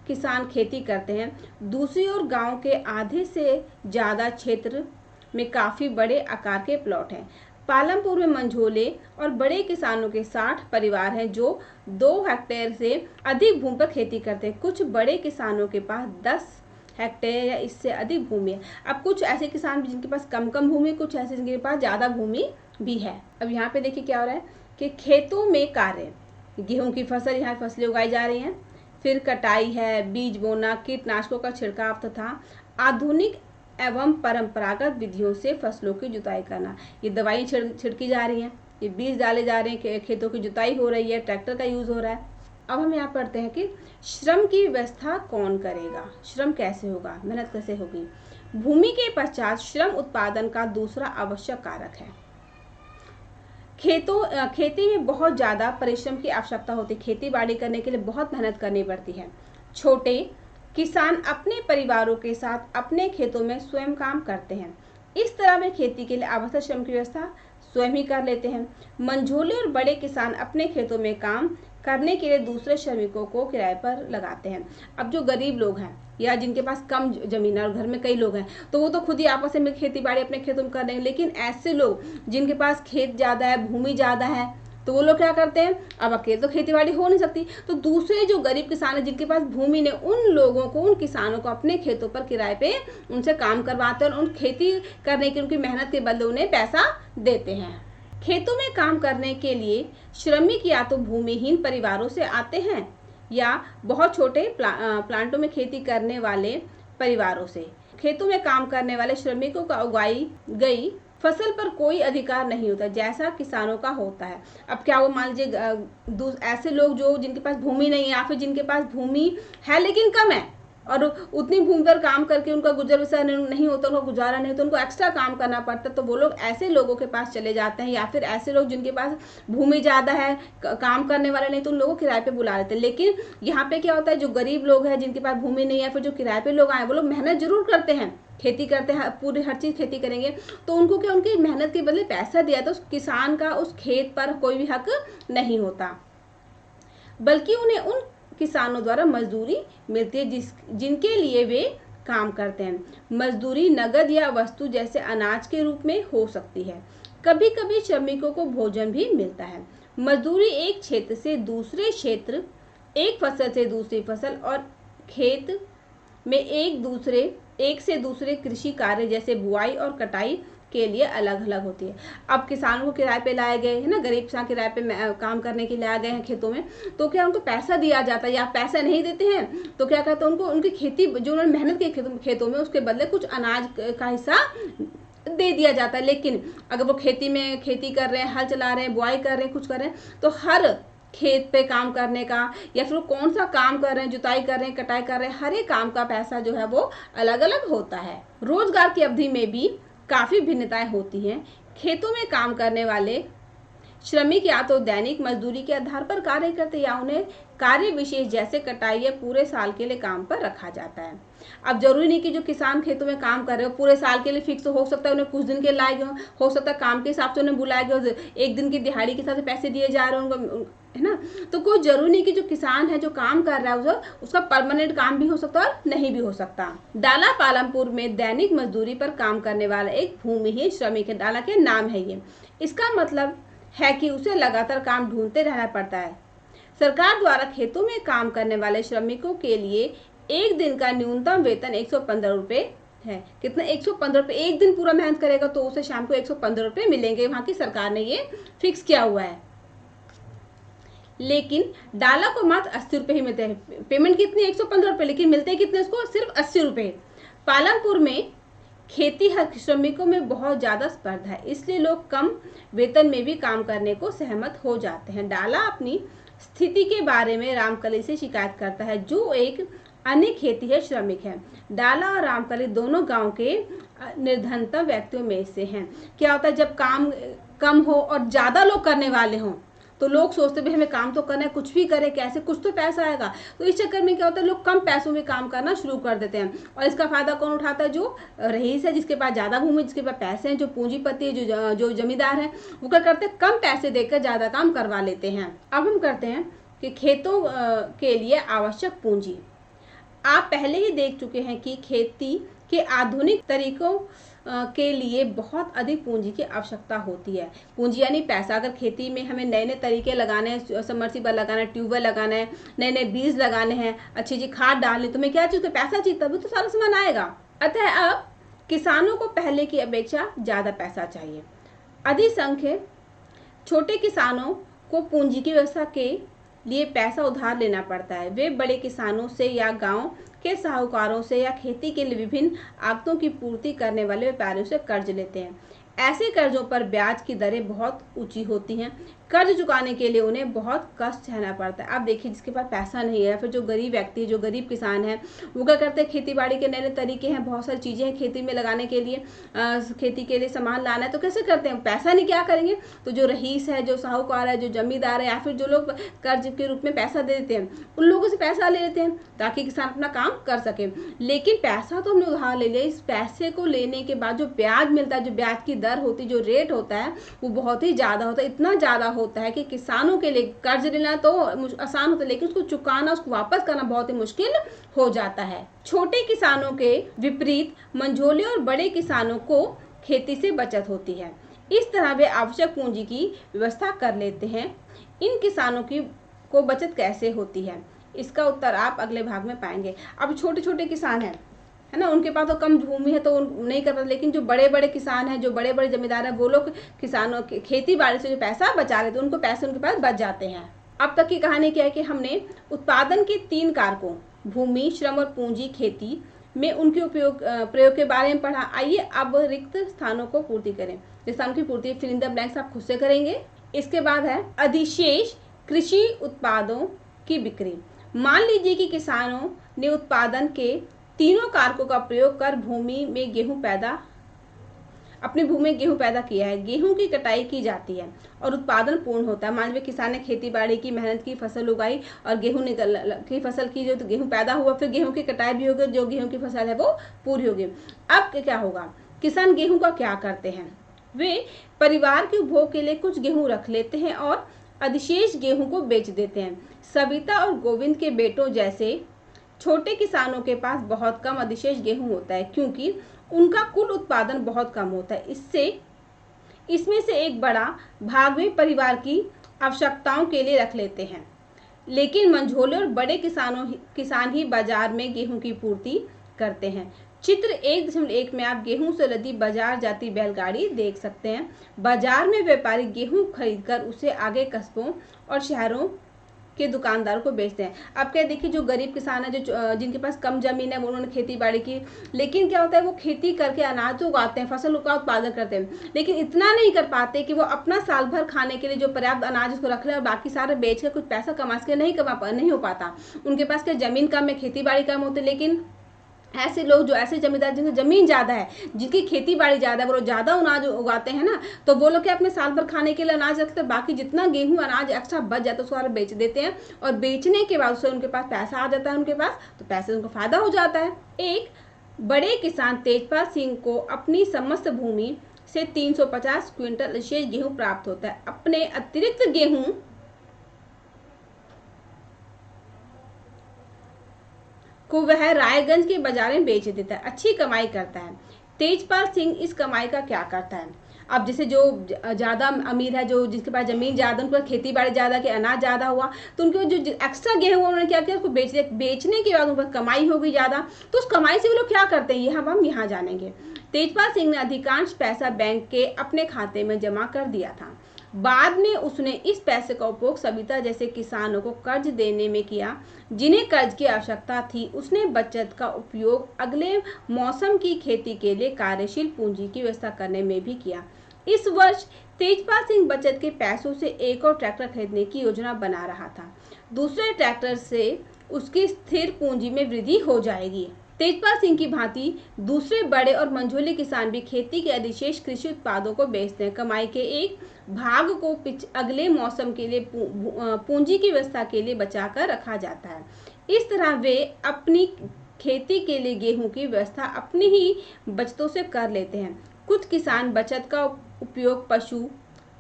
Speaker 1: किसान खेती करते हैं। दूसरी ओर गांव के आधे से ज़्यादा क्षेत्र में काफ़ी बड़े आकार के प्लॉट हैं। पालमपुर में मंझोले और बड़े किसानों के 60 परिवार हैं जो 2 हेक्टेयर से अधिक भूमि पर खेती करते हैं। कुछ बड़े किसानों के पास 10 हेक्टेयर या इससे अधिक भूमि है। अब कुछ ऐसे किसान भी जिनके पास कम भूमि, कुछ ऐसे जिनके पास ज़्यादा भूमि भी है। अब यहाँ पे देखिए क्या हो रहा है कि खेतों में कार्य, गेहूं की फसल, यहाँ फसलें उगाई जा रही हैं, फिर कटाई है, बीज बोना, कीटनाशकों का छिड़काव तथा आधुनिक एवं परंपरागत विधियों से फसलों की जुताई करना। ये दवाई छिड़की जा रही हैं, ये बीज डाले जा रहे हैं, खेतों की जुताई हो रही है, ट्रैक्टर का यूज़ हो रहा है। अब हम यहाँ पढ़ते हैं कि श्रम की व्यवस्था कौन करेगा, श्रम कैसे होगा, मेहनत कैसे होगी। भूमि के पश्चात श्रम उत्पादन का दूसरा आवश्यक कारक है। खेती में बहुत ज़्यादा परिश्रम की आवश्यकता होती है। खेती बाड़ी करने के लिए बहुत मेहनत करनी पड़ती है। छोटे किसान अपने परिवारों के साथ अपने खेतों में स्वयं काम करते हैं। इस तरह वे खेती के लिए आवश्यक श्रम की व्यवस्था स्वयं ही कर लेते हैं। मंझोले और बड़े किसान अपने खेतों में काम करने के लिए दूसरे श्रमिकों को किराए पर लगाते हैं। अब जो गरीब लोग हैं या जिनके पास कम जमीन है और घर में कई लोग हैं, तो वो तो खुद ही आपस में खेती बाड़ी अपने खेतों में कर रहे हैं। लेकिन ऐसे लोग जिनके पास खेत ज़्यादा है, भूमि ज़्यादा है, तो वो लोग क्या करते हैं, अब अकेले तो खेती बाड़ी हो नहीं सकती, तो दूसरे जो गरीब किसान है जिनके पास भूमि नहीं, उन लोगों को, उन किसानों को अपने खेतों पर किराए पे उनसे काम करवाते हैं और उन खेती करने की उनकी मेहनत के बदले उन्हें पैसा देते हैं। खेतों में काम करने के लिए श्रमिक या तो भूमिहीन परिवारों से आते हैं या बहुत छोटे प्लांटों में खेती करने वाले परिवारों से। खेतों में काम करने वाले श्रमिकों का उगाई गई फसल पर कोई अधिकार नहीं होता जैसा किसानों का होता है। अब क्या वो मान लीजिए ऐसे लोग जो जिनके पास भूमि नहीं है या फिर जिनके पास भूमि है लेकिन कम है और उतनी भूमि पर काम करके उनका गुजर बसर नहीं होता, उनका गुजारा नहीं होता, उनको एक्स्ट्रा काम करना पड़ता, तो वो लोग ऐसे लोगों के पास चले जाते हैं। या फिर ऐसे लोग जिनके पास भूमि ज़्यादा है, काम करने वाले नहीं, तो उन लोगों को किराए पे बुला लेते हैं। लेकिन यहाँ पे क्या होता है, जो गरीब लोग हैं जिनके पास भूमि नहीं है, फिर जो किराए पे लोग आए, वो लोग मेहनत जरूर करते हैं, खेती करते हैं, पूरी हर चीज़ खेती करेंगे, तो उनको क्या उनकी मेहनत के बदले पैसा दिया, तो उस किसान का उस खेत पर कोई भी हक नहीं होता, बल्कि उन्हें उन किसानों द्वारा मजदूरी मिलती है जिनके लिए वे काम करते हैं। मजदूरी नगद या वस्तु जैसे अनाज के रूप में हो सकती है। कभी कभी श्रमिकों को भोजन भी मिलता है। मजदूरी एक क्षेत्र से दूसरे क्षेत्र, एक फसल से दूसरी फसल और खेत में एक से दूसरे कृषि कार्य जैसे बुआई और कटाई के लिए अलग अलग होती है। अब किसानों को किराए पे लाए गए हैं ना, गरीब किसान किराए पे काम करने के लिए आ गए हैं खेतों में, तो क्या उनको पैसा दिया जाता है या पैसा नहीं देते हैं तो क्या कहते हैं उनको उनकी खेती जो उन्होंने मेहनत की खेतों में उसके बदले कुछ अनाज का हिस्सा दे दिया जाता है। लेकिन अगर वो खेती में खेती कर रहे हैं, हल चला रहे हैं, बुआई कर रहे हैं, कुछ कर रहे हैं, तो हर खेत पे काम करने का या फिर कौन सा काम कर रहे हैं, जुताई कर रहे हैं, कटाई कर रहे हैं, हर एक काम का पैसा जो है वो अलग अलग होता है। रोजगार की अवधि में भी काफ़ी भिन्नताएं होती हैं। खेतों में काम करने वाले श्रमिक या तो दैनिक मजदूरी के आधार पर कार्य करते या उन्हें कार्य विशेष जैसे कटाई या पूरे साल के लिए काम पर रखा जाता है। अब जरूरी नहीं कि जो किसान खेतों में काम कर रहे हो पूरे साल के लिए फिक्स तो हो सकता है, उन्हें कुछ दिन के लाए गए हो सकता है काम के हिसाब से उन्हें बुलाए गए, एक दिन की दिहाड़ी के हिसाब से पैसे दिए जा रहे हैं उनको, है ना। तो कोई जरूरी नहीं कि जो किसान है जो काम कर रहा है उसका परमानेंट काम भी हो सकता है और नहीं भी हो सकता। डाला पालमपुर में दैनिक मजदूरी पर काम करने वाला एक भूमिहीन श्रमिक है। डाला के नाम है ये। इसका मतलब है कि उसे लगातार काम ढूंढते रहना पड़ता है। सरकार द्वारा खेतों में काम करने वाले श्रमिकों के लिए एक दिन का न्यूनतम वेतन 115 रुपये है। कितना? 115 रुपये। एक दिन पूरा मेहनत करेगा तो उसे शाम को 115 रुपये मिलेंगे। वहां की सरकार ने ये फिक्स किया हुआ है। लेकिन डाला को मात्र 80 रुपये ही मिलते हैं। पेमेंट कितनी? 115 रुपये, लेकिन मिलते हैं कितने उसको? सिर्फ 80 रुपये। पालमपुर में खेती श्रमिकों में बहुत ज़्यादा स्पर्धा है, इसलिए लोग कम वेतन में भी काम करने को सहमत हो जाते हैं। डाला अपनी स्थिति के बारे में रामकली से शिकायत करता है, जो एक अन्य खेती है श्रमिक है। डाला और रामकली दोनों गांव के निर्धनतम व्यक्तियों में से हैं। क्या होता है जब काम कम हो और ज़्यादा लोग करने वाले हों तो लोग सोचते हैं हमें काम तो करना है, कुछ भी करें, कैसे कुछ तो पैसा आएगा। तो इस चक्कर में क्या होता है लोग कम पैसों में काम करना शुरू कर देते हैं। और इसका फायदा कौन उठाता है? जो रईस है, जिसके पास ज़्यादा भूमि, जिसके पास पैसे हैं, जो पूंजीपति है, जो जमींदार है, वो क्या करते हैं कम पैसे देकर ज़्यादा काम करवा लेते हैं। अब हम करते हैं कि खेतों के लिए आवश्यक पूंजी। आप पहले ही देख चुके हैं कि खेती के आधुनिक तरीकों के लिए बहुत अधिक पूंजी की आवश्यकता होती है। पूंजी यानी पैसा। अगर खेती में हमें नए नए तरीके लगाने हैं, सबमर्सिबल लगाना है, ट्यूबवेल लगाना है, नए नए बीज लगाने हैं, अच्छी खाद डालनी, तो हमें क्या चाहिए? पैसा चाहिए, तभी तो सारा सामान आएगा। अतः अब किसानों को पहले की अपेक्षा ज़्यादा पैसा चाहिए। अधिसंख्यक छोटे किसानों को पूंजी की व्यवस्था के लिए पैसा उधार लेना पड़ता है। वे बड़े किसानों से या गांव के साहूकारों से या खेती के लिए विभिन्न आगतों की पूर्ति करने वाले व्यापारियों से कर्ज लेते हैं। ऐसे कर्जों पर ब्याज की दरें बहुत ऊंची होती हैं। कर्ज चुकाने के लिए उन्हें बहुत कष्ट सहना पड़ता है। अब देखिए जिसके पास पैसा नहीं है, फिर जो गरीब व्यक्ति, जो गरीब किसान है, वो क्या करते हैं खेती बाड़ी के नए नए तरीके हैं, बहुत सारी चीज़ें हैं खेती में लगाने के लिए, खेती के लिए सामान लाना है, तो कैसे करते हैं? पैसा नहीं, क्या करेंगे? तो जो रईस है, जो साहूकार है, जो जमींदार है, या फिर जो लोग कर्ज के रूप में पैसा दे देते हैं, उन लोगों से पैसा ले लेते हैं ताकि किसान अपना काम कर सके। लेकिन पैसा तो हमने उधार ले लिया, इस पैसे को लेने के बाद जो ब्याज मिलता है, जो ब्याज की दर होती है, जो रेट होता है, वो बहुत ही ज़्यादा होता है। इतना ज़्यादा होता है कि किसानों के लिए कर्ज लेना तो आसान होता है, लेकिन उसको चुकाना, उसको वापस करना बहुत ही मुश्किल हो जाता है। छोटे किसानों के विपरीत मंझोले और बड़े किसानों को खेती से बचत होती है। इस तरह वे आवश्यक पूंजी की व्यवस्था कर लेते हैं। इन किसानों को बचत कैसे होती है, इसका उत्तर आप अगले भाग में पाएंगे। अब छोटे छोटे किसान हैं, है ना, उनके पास तो कम भूमि है तो नहीं कर पाते, लेकिन जो बड़े बड़े किसान हैं, जो बड़े बड़े जमींदार हैं, वो लोग किसानों की खेती बाड़ी से जो पैसा बचा लेते हैं, उनको पैसे उनके पास बच जाते हैं। अब तक की कहानी क्या है कि हमने उत्पादन के 3 कारकों भूमि, श्रम और पूंजी खेती में उनके प्रयोग के बारे में पढ़ा। आइए अब रिक्त स्थानों को पूर्ति करें। स्थानों की पूर्ति फिल इन द ब्लैंक्स आप खुद से करेंगे। इसके बाद है अधिशेष कृषि उत्पादों की बिक्री। मान लीजिए कि किसानों ने उत्पादन के तीनों कारकों का प्रयोग कर अपनी भूमि में गेहूं पैदा किया है। गेहूं की कटाई की जाती है और उत्पादन पूर्ण होता है। मान लीजिए किसान ने खेती बाड़ी की, मेहनत की, फसल उगाई और गेहूं की फसल की, जो तो गेहूं पैदा हुआ, फिर गेहूं की कटाई भी होगी, जो गेहूं की फसल है वो पूरी होगी। अब क्या होगा? किसान गेहूं का क्या करते हैं? वे परिवार के उपभोग के लिए कुछ गेहूं रख लेते हैं और अधिशेष गेहूं को बेच देते हैं। सविता और गोविंद के बेटों जैसे छोटे किसानों के पास बहुत कम अधिशेष गेहूं होता है, क्योंकि उनका कुल उत्पादन बहुत कम होता है। इसमें से एक बड़ा भाग वे परिवार की आवश्यकताओं के लिए रख लेते हैं। लेकिन मंझोले और बड़े किसान ही बाजार में गेहूं की पूर्ति करते हैं। चित्र 1.1 में आप गेहूं से लदी बाजार जाती बैलगाड़ी देख सकते हैं। बाजार में व्यापारी गेहूं खरीदकर उसे आगे कस्बों और शहरों के दुकानदारों को बेचते हैं। अब क्या देखिए, जो गरीब किसान है, जो जिनके पास कम जमीन है, उन्होंने खेती बाड़ी की, लेकिन क्या होता है वो खेती करके अनाज तो उगाते हैं, फसल का उत्पादन करते हैं, लेकिन इतना नहीं कर पाते कि वो अपना साल भर खाने के लिए जो पर्याप्त अनाज उसको रख ले और बाकी सारे बेच कर कुछ पैसा कमा सके, नहीं हो पाता। उनके पास क्या जमीन कम है, खेती बाड़ी कम होती है। लेकिन ऐसे लोग, जो ऐसे जमींदार जिनकी जमीन ज़्यादा है, जिनकी खेती बाड़ी ज़्यादा है, वो ज़्यादा अनाज उगाते हैं ना, तो वो लोग क्या अपने साल भर खाने के लिए अनाज रखते हैं, बाकी जितना गेहूं अनाज एक्स्ट्रा बच जाता है उसको सारा बेच देते हैं, और बेचने के बाद उससे उनके पास पैसा आ जाता है, उनके पास तो पैसे उनको फायदा हो जाता है। एक बड़े किसान तेजपाल सिंह को अपनी समस्त भूमि से 350 क्विंटल शेष गेहूं प्राप्त होता है। अपने अतिरिक्त गेहूं को वह रायगंज के बाजार में बेच देता है, अच्छी कमाई करता है। तेजपाल सिंह इस कमाई का क्या करता है? अब जैसे जो ज़्यादा अमीर है, जो जिसके पास ज़मीन ज़्यादा, उनके पास खेती बाड़ी ज़्यादा, कि अनाज ज़्यादा हुआ, तो उनके जो एक्स्ट्रा गेहूँ उन्होंने क्या किया, उसको बेच दिया। बेचने के बाद उनके पास कमाई हो गई ज़्यादा, तो उस कमाई से वो लोग क्या करते हैं, ये हम यहाँ जानेंगे। तेजपाल सिंह ने अधिकांश पैसा बैंक के अपने खाते में जमा कर दिया था। बाद में उसने इस पैसे का उपयोग सविता जैसे किसानों को कर्ज देने में किया, जिन्हें कर्ज की आवश्यकता थी। उसने बचत का उपयोग अगले मौसम की खेती के लिए कार्यशील पूंजी की व्यवस्था करने में भी किया। इस वर्ष तेजपाल सिंह बचत के पैसों से एक और ट्रैक्टर खरीदने की योजना बना रहा था। दूसरे ट्रैक्टर से उसकी स्थिर पूंजी में वृद्धि हो जाएगी। तेजपाल सिंह की भांति दूसरे बड़े और मंझोले किसान भी खेती के अधिशेष कृषि उत्पादों को बेचते हैं। कमाई के एक भाग को अगले मौसम के लिए पूंजी की व्यवस्था के लिए बचाकर रखा जाता है। इस तरह वे अपनी खेती के लिए गेहूं की व्यवस्था अपनी ही बचतों से कर लेते हैं। कुछ किसान बचत का उपयोग पशु,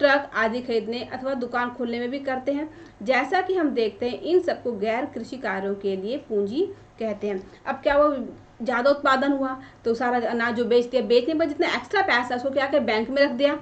Speaker 1: ट्रक आदि खरीदने अथवा दुकान खोलने में भी करते हैं। जैसा कि हम देखते हैं, इन सबको गैर कृषि कार्यों के लिए पूंजी कहते हैं। अब क्या वो ज़्यादा उत्पादन हुआ तो सारा अनाज जो बेच दिया, बेचने पर जितना एक्स्ट्रा पैसा उसको क्या किया, बैंक में रख दिया।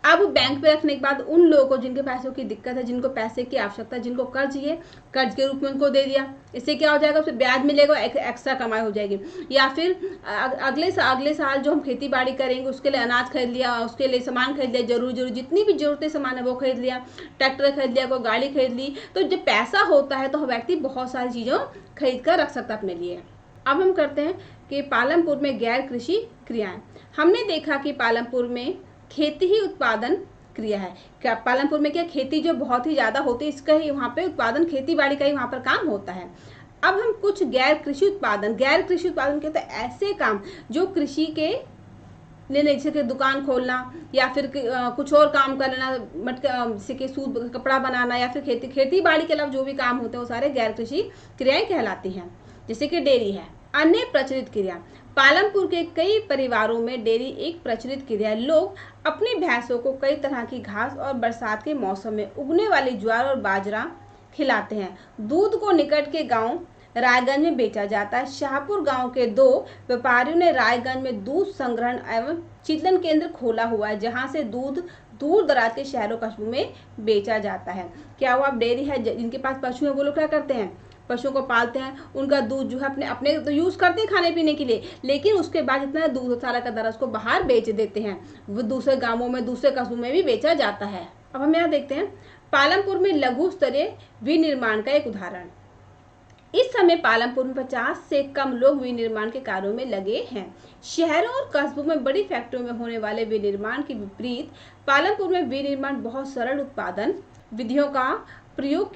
Speaker 1: अब बैंक पे रखने के बाद उन लोगों को जिनके पैसों की दिक्कत है, जिनको पैसे की आवश्यकता है, जिनको कर्ज चाहिए, कर्ज के रूप में उनको दे दिया। इससे क्या हो जाएगा, उससे ब्याज मिलेगा, एक्स्ट्रा कमाई हो जाएगी। या फिर अगले साल जो हम खेती बाड़ी करेंगे उसके लिए अनाज खरीद लिया, उसके लिए सामान खरीद लिया, जरूरी जितनी भी जरूरतें सामान है वो खरीद लिया, ट्रैक्टर खरीद लिया, कोई गाड़ी खरीद ली। तो जब पैसा होता है तो व्यक्ति बहुत सारी चीज़ों खरीद कर रख सकता है अपने लिए। अब हम करते हैं कि पालमपुर में गैर कृषि क्रियाएं। हमने देखा कि पालमपुर में खेती ही उत्पादन क्रिया है। क्या पालमपुर में क्या खेती जो बहुत ही ज़्यादा होती है, इसका ही वहाँ पे उत्पादन खेती बाड़ी का ही वहाँ पर काम होता है। अब हम कुछ गैर कृषि उत्पादन कहते हैं ऐसे काम जो कृषि के ले, जैसे कि दुकान खोलना या फिर कुछ और काम करना, जैसे कि सूत कपड़ा बनाना, या फिर खेती बाड़ी के अलावा जो भी काम होते हैं वो सारे गैर कृषि क्रियाएं कहलाती हैं। जैसे कि डेयरी है। अन्य प्रचलित क्रिया, पालमपुर के कई परिवारों में डेयरी एक प्रचलित क्रिया है। लोग अपनी भैंसों को कई तरह की घास और बरसात के मौसम में उगने वाली ज्वार और बाजरा खिलाते हैं। दूध को निकट के गांव रायगंज में बेचा जाता है। शाहपुर गांव के 2 व्यापारियों ने रायगंज में दूध संग्रहण एवं शीतलन केंद्र खोला हुआ है, जहां से दूध दूर दराज के शहरों कस्बों में बेचा जाता है। क्या हुआ, अब डेयरी है, जिनके पास पशु है वो लोग क्या करते हैं, पशुओं को पालते हैं, उनका दूध जो है अपने तो यूज़ करते हैं खाने पीने के लिए, लेकिन उसके बाद जितना दूध सारा का सारा उसको बाहर बेच देते हैं, वो दूसरे गांवों में, दूसरे कस्बों में भी बेचा जाता है। अब हम यहाँ देखते हैं पालमपुर में लघु स्तरीय विनिर्माण का एक उदाहरण। इस समय पालमपुर में 50 से कम लोग विनिर्माण के कार्यों में लगे हैं। शहरों और कस्बों में बड़ी फैक्ट्रियों में होने वाले विनिर्माण के विपरीत पालमपुर में विनिर्माण बहुत सरल उत्पादन विधियों का प्रयोग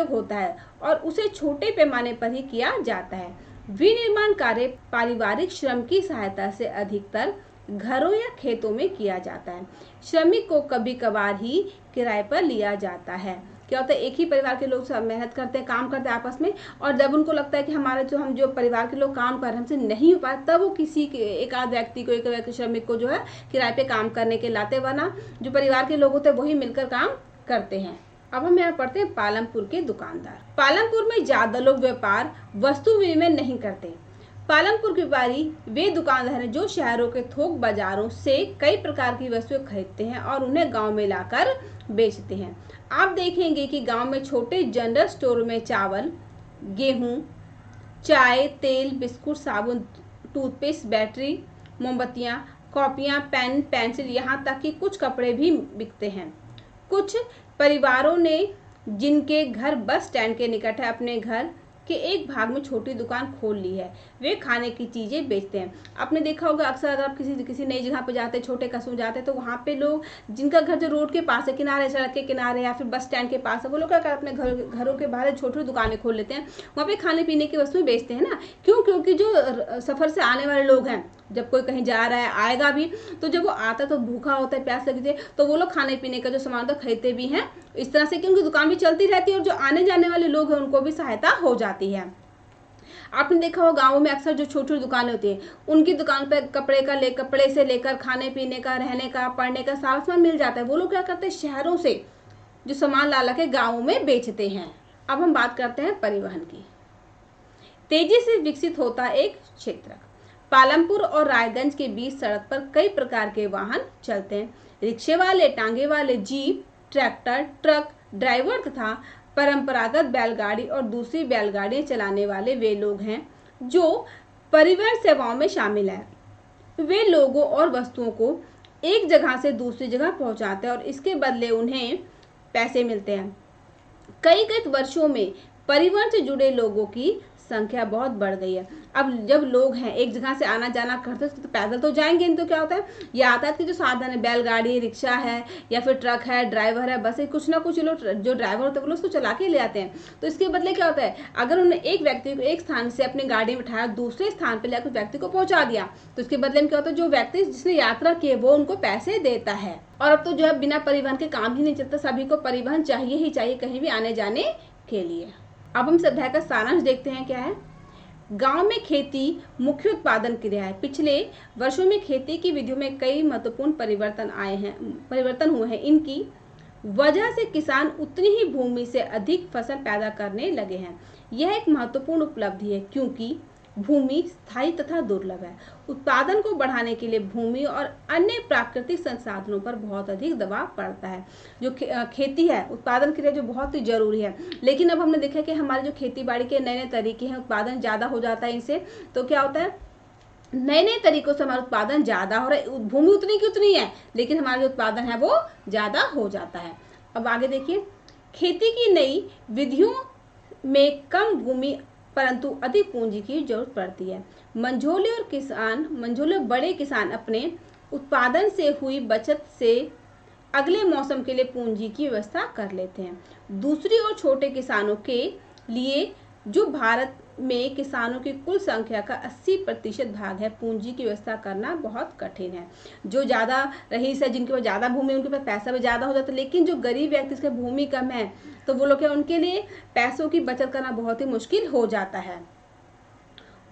Speaker 1: होता है और उसे छोटे पैमाने पर ही किया जाता है। विनिर्माण कार्य पारिवारिक श्रम की सहायता से अधिकतर घरों या खेतों में किया जाता है। श्रमिक को कभी कभार ही किराए पर लिया जाता है। क्या होता है, एक ही परिवार के लोग सब मेहनत करते हैं, काम करते हैं आपस में, और जब उनको लगता है कि हम जो परिवार के लोग काम कर रहे हैं हमसे नहीं हो पाए, तब वो किसी के एक आध व्यक्ति को, एक श्रमिक को जो है किराए पे काम करने के लाते, वरना जो परिवार के लोग होते हैं वही मिलकर काम करते हैं। अब हम यहाँ पढ़ते हैं पालमपुर के दुकानदार। पालमपुर में ज्यादा लोग व्यापार वस्तु विनिमय नहीं करते। पालमपुर के व्यापारी वे दुकानदार हैं जो शहरों के थोक बाजारों से कई प्रकार की वस्तुएं खरीदते हैं और उन्हें गांव में लाकर बेचते हैं। आप देखेंगे कि गांव में छोटे जनरल स्टोर में चावल, गेहूं, चाय, तेल, बिस्कुट, साबुन, टूथपेस्ट, बैटरी, मोमबत्तियाँ, कॉपियाँ, पेन, पेंसिल, यहाँ तक कि कुछ कपड़े भी बिकते हैं। कुछ परिवारों ने जिनके घर बस स्टैंड के निकट है अपने घर के एक भाग में छोटी दुकान खोल ली है। वे खाने की चीज़ें बेचते हैं। आपने देखा होगा अक्सर अगर आप किसी नई जगह पर जाते हैं, छोटे कस्बों में जाते हैं, तो वहाँ पे लोग जिनका घर जो रोड के पास है, किनारे, सड़क के किनारे या फिर बस स्टैंड के पास है, वो लोग क्या करते हैं, अपने घरों के बाहर छोटी छोटी दुकानें खोल लेते हैं। वहाँ पे खाने पीने की वस्तुएं बेचते हैं ना। क्यों? क्योंकि जो सफ़र से आने वाले लोग हैं, जब कोई कहीं जा रहा है, आएगा भी, तो जब वो आता है तो भूखा होता है, प्यास लगी है, तो वो लोग खाने पीने का जो सामान होता है खरीदते भी हैं। इस तरह से कि उनकी दुकान भी चलती रहती है और जो आने जाने वाले लोग हैं उनको भी सहायता हो जाती है। आपने देखा होगा गाँवों में अक्सर जो छोटी छोटी दुकानें होती हैं, उनकी दुकान पर कपड़े से लेकर खाने पीने का, रहने का, पढ़ने का सारा सामान मिल जाता है। वो लोग क्या करते हैं, शहरों से जो सामान ला के गाँवों में बेचते हैं। अब हम बात करते हैं परिवहन की। तेजी से विकसित होता एक क्षेत्र। पालमपुर और रायगंज के बीच सड़क पर कई प्रकार के वाहन चलते हैं। रिक्शे वाले, टांगे वाले, जीप, ट्रैक्टर, ट्रक ड्राइवर तथा परंपरागत बैलगाड़ी और दूसरी बैलगाड़ियां चलाने वाले वे लोग हैं जो परिवहन सेवाओं में शामिल हैं। वे लोगों और वस्तुओं को एक जगह से दूसरी जगह पहुंचाते हैं और इसके बदले उन्हें पैसे मिलते हैं। कई वर्षों में परिवहन से जुड़े लोगों की संख्या बहुत बढ़ गई है। अब जब लोग हैं एक जगह से आना जाना करते हैं तो पैदल तो जाएंगे नहीं, तो क्या होता है, यातायात के जो साधन है, बैलगाड़ी, रिक्शा है या फिर ट्रक है, ड्राइवर है, बस है, कुछ ना कुछ लोग जो ड्राइवर होते हैं वो लोग उसको चला के ले आते हैं। तो इसके बदले क्या होता है, अगर उन्होंने एक व्यक्ति को एक स्थान से अपनी गाड़ी में बिठाया, दूसरे स्थान पर लेकर व्यक्ति को पहुंचा दिया, तो इसके बदले में क्या होता है, जो व्यक्ति जिसने यात्रा की है वो उनको पैसे देता है। और अब तो जो है बिना परिवहन के काम ही नहीं चलता, सभी को परिवहन चाहिए ही चाहिए कहीं भी आने जाने के लिए। अब हम इस अध्याय का सारांश देखते हैं क्या है। गांव में खेती मुख्य उत्पादन क्रिया है। पिछले वर्षों में खेती की विधियों में कई महत्वपूर्ण परिवर्तन हुए हैं। इनकी वजह से किसान उतनी ही भूमि से अधिक फसल पैदा करने लगे हैं। यह एक महत्वपूर्ण उपलब्धि है क्योंकि भूमि स्थायी तथा दुर्लभ है। उत्पादन को बढ़ाने के लिए भूमि और अन्य प्राकृतिक संसाधनों पर बहुत अधिक दबाव पड़ता है। जो खेती है, उत्पादन के लिए जो बहुत ही जरूरी है, लेकिन अब हमने देखा कि हमारे जो खेती बाड़ी के नए नए तरीके हैं, उत्पादन ज़्यादा हो जाता है इनसे, तो क्या होता है, नए नए तरीकों से हमारा उत्पादन ज़्यादा हो रहा है। भूमि उतनी की उतनी है लेकिन हमारा जो उत्पादन है वो ज़्यादा हो जाता है। अब आगे देखिए, खेती की नई विधियों में कम भूमि परंतु अधिक पूंजी की जरूरत पड़ती है। मंझोले बड़े किसान अपने उत्पादन से हुई बचत से अगले मौसम के लिए पूंजी की व्यवस्था कर लेते हैं। दूसरी ओर छोटे किसानों के लिए, जो भारत में किसानों की कुल संख्या का 80% भाग है, पूंजी की व्यवस्था करना बहुत कठिन है। जो ज़्यादा रईस है, जिनके पास ज़्यादा भूमि, उनके पास पैसा भी ज़्यादा हो जाता है, लेकिन जो गरीब व्यक्ति जिसकी भूमि कम है, तो वो लोग क्या, उनके लिए पैसों की बचत करना बहुत ही मुश्किल हो जाता है।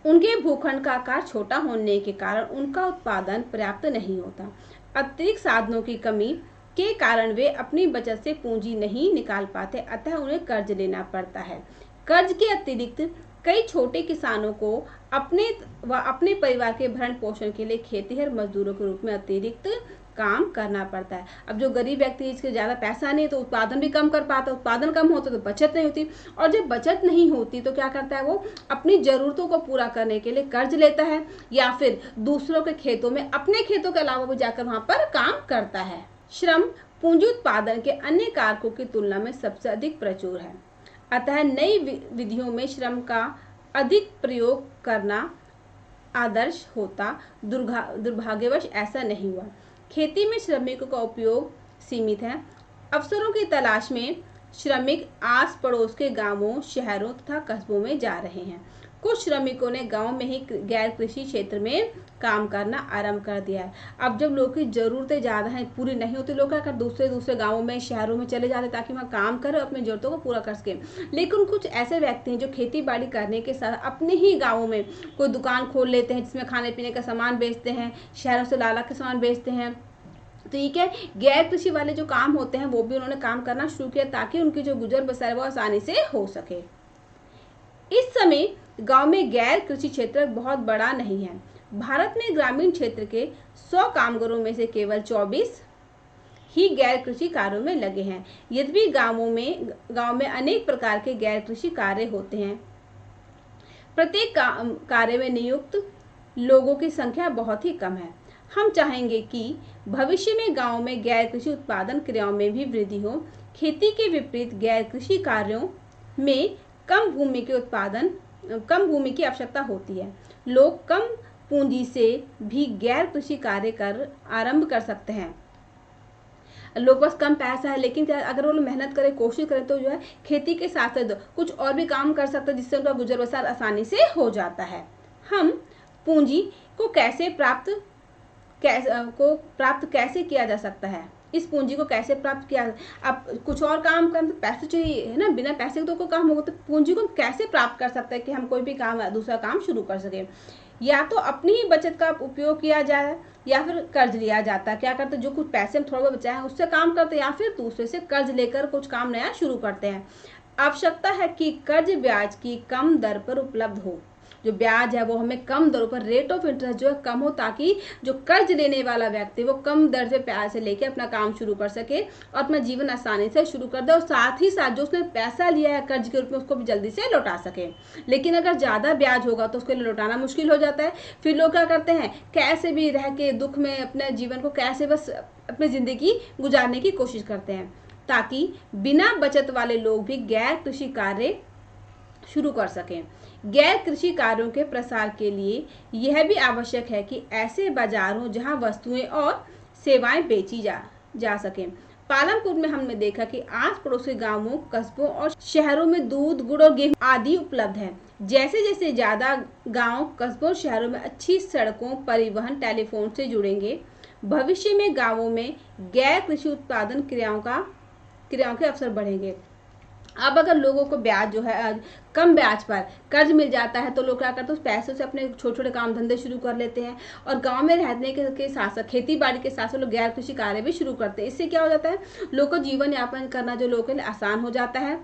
Speaker 1: उनके भूखंड का आकार छोटा होने के कारण उनका उत्पादन पर्याप्त नहीं होता। अतिरिक्त साधनों की कमी के कारण वे अपनी बचत से पूंजी नहीं निकाल पाते, अतः उन्हें कर्ज लेना पड़ता है। कर्ज के अतिरिक्त कई छोटे किसानों को अपने परिवार के भरण पोषण के लिए खेतीहर मजदूरों के रूप में अतिरिक्त काम करना पड़ता है। अब जो गरीब व्यक्ति, इसके ज़्यादा पैसा नहीं, तो उत्पादन भी कम कर पाता, उत्पादन कम होता तो बचत नहीं होती, और जब बचत नहीं होती तो क्या करता है, वो अपनी ज़रूरतों को पूरा करने के लिए कर्ज लेता है या फिर दूसरों के खेतों में, अपने खेतों के अलावा भी जाकर वहाँ पर काम करता है। श्रम पूंजी उत्पादन के अन्य कारकों की तुलना में सबसे अधिक प्रचुर है, अतः नई विधियों में श्रम का अधिक प्रयोग करना आदर्श होता। दुर्भाग्यवश ऐसा नहीं हुआ। खेती में श्रमिकों का उपयोग सीमित है। अवसरों की तलाश में श्रमिक आस पड़ोस के गांवों, शहरों तथा कस्बों में जा रहे हैं। कुछ श्रमिकों ने गांव में ही गैर कृषि क्षेत्र में काम करना आरंभ कर दिया है। अब जब लोगों की ज़रूरतें ज़्यादा हैं, पूरी नहीं होती, लोग क्या कर दूसरे गांवों में, शहरों में चले जाते ताकि वहाँ काम करें, अपनी ज़रूरतों को पूरा कर सकें। लेकिन कुछ ऐसे व्यक्ति हैं जो खेती बाड़ी करने के साथ अपने ही गाँवों में कोई दुकान खोल लेते हैं जिसमें खाने पीने का सामान बेचते हैं, शहरों से ला के सामान बेचते हैं। ठीक है, गैर कृषि वाले जो काम होते हैं वो भी उन्होंने काम करना शुरू किया ताकि उनकी जो गुजर बसर है वो आसानी से हो सके। इस समय गांव में गैर कृषि क्षेत्र बहुत बड़ा नहीं है। भारत में ग्रामीण क्षेत्र के 100 कामगारों में से केवल 24 ही गैर कृषि कार्यों में लगे हैं। यद्यपि गांव में अनेक प्रकार के गैर कृषि कार्य होते हैं। प्रत्येक कार्य में नियुक्त लोगों की संख्या बहुत ही कम है। हम चाहेंगे कि भविष्य में गांव में गैर कृषि उत्पादन क्रियाओं में भी वृद्धि हो। खेती के विपरीत गैर कृषि कार्यों में कम भूमि की आवश्यकता होती है। लोग कम पूंजी से भी गैर कृषि कार्य कर आरंभ कर सकते हैं। लोग पास कम पैसा है, लेकिन क्या अगर वो लोग मेहनत करें, कोशिश करें, तो जो है खेती के साथ साथ कुछ और भी काम कर सकते हैं, जिससे उनका गुजर बसर आसानी से हो जाता है। हम पूंजी को प्राप्त कैसे किया जा सकता है? इस पूंजी को कैसे प्राप्त किया? अब कुछ और काम करने तो पैसे चाहिए है ना, बिना पैसे के तो कोई काम होगा। तो पूंजी को कैसे प्राप्त कर सकते हैं कि हम कोई भी काम, दूसरा काम शुरू कर सके? या तो अपनी ही बचत का उपयोग किया जाए या फिर कर्ज लिया जाता है। क्या करते हैं, जो कुछ पैसे हम थोड़ा बहुत बचाए हैं उससे काम करते हैं, या फिर दूसरे से कर्ज लेकर कुछ काम नया शुरू करते हैं। आवश्यकता है कि कर्ज ब्याज की कम दर पर उपलब्ध हो। जो ब्याज है वो हमें कम दरों पर, रेट ऑफ इंटरेस्ट जो है कम हो, ताकि जो कर्ज लेने वाला व्यक्ति वो कम दर से पैसे लेके अपना काम शुरू कर सके और अपना जीवन आसानी से शुरू कर दे, और साथ ही साथ जो उसने पैसा लिया है कर्ज के रूप में उसको भी जल्दी से लौटा सके। लेकिन अगर ज़्यादा ब्याज होगा तो उसको लौटाना मुश्किल हो जाता है। फिर लोग क्या करते हैं, कैसे भी रह के दुख में अपने जीवन को कैसे बस अपनी ज़िंदगी गुजारने की कोशिश करते हैं, ताकि बिना बचत वाले लोग भी गैर कृषि कार्य शुरू कर सकें। गैर कृषि कार्यों के प्रसार के लिए यह भी आवश्यक है कि ऐसे बाजार हों जहां वस्तुएं और सेवाएं बेची जा सकें। पालमपुर में हमने देखा कि आस पड़ोस के गांवों, कस्बों और शहरों में दूध, गुड़ और गेहूं आदि उपलब्ध है। जैसे जैसे ज्यादा गांव, कस्बों और शहरों में अच्छी सड़कों, परिवहन, टेलीफोन से जुड़ेंगे, भविष्य में गांवों में गैर कृषि उत्पादन क्रियाओं के अवसर बढ़ेंगे। अब अगर लोगों को ब्याज जो है कम ब्याज पर कर्ज मिल जाता है, तो लोग क्या करते हैं, उस पैसों से अपने छोटे छोटे काम धंधे शुरू कर लेते हैं, और गांव में रहने के साथ साथ खेती बाड़ी के साथ साथ लोग गैर कृषि कार्य भी शुरू करते हैं। इससे क्या हो जाता है, लोगों को जीवन यापन करना जो लोगों के लिए आसान हो जाता है।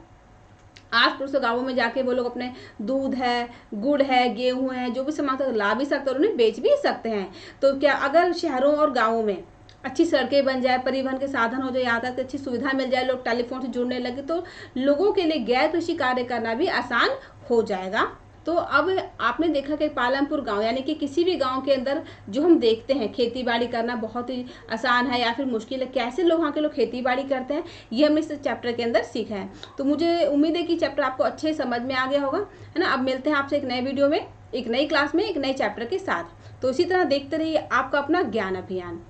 Speaker 1: आस पड़ोस गाँवों में जाके वो लोग अपने दूध है, गुड़ है, गेहूँ है, जो भी सामान ला भी सकते हैं और उन्हें बेच भी सकते हैं। तो क्या अगर शहरों और गाँवों में अच्छी सड़कें बन जाए, परिवहन के साधन हो जाए, यातायात की अच्छी सुविधा मिल जाए, लोग टेलीफोन से जुड़ने लगे, तो लोगों के लिए गैर कृषि कार्य करना भी आसान हो जाएगा। तो अब आपने देखा कि पालमपुर गांव, यानी कि किसी भी गांव के अंदर जो हम देखते हैं खेती बाड़ी करना बहुत ही आसान है या फिर मुश्किल है, कैसे लोग वहाँ के लोग खेती बाड़ी करते हैं, ये हमने इस चैप्टर के अंदर सीखा है। तो मुझे उम्मीद है कि चैप्टर आपको अच्छे समझ में आ गया होगा, है ना। अब मिलते हैं आपसे एक नए वीडियो में, एक नई क्लास में, एक नए चैप्टर के साथ। तो इसी तरह देखते रहिए आपका अपना ज्ञान अभियान।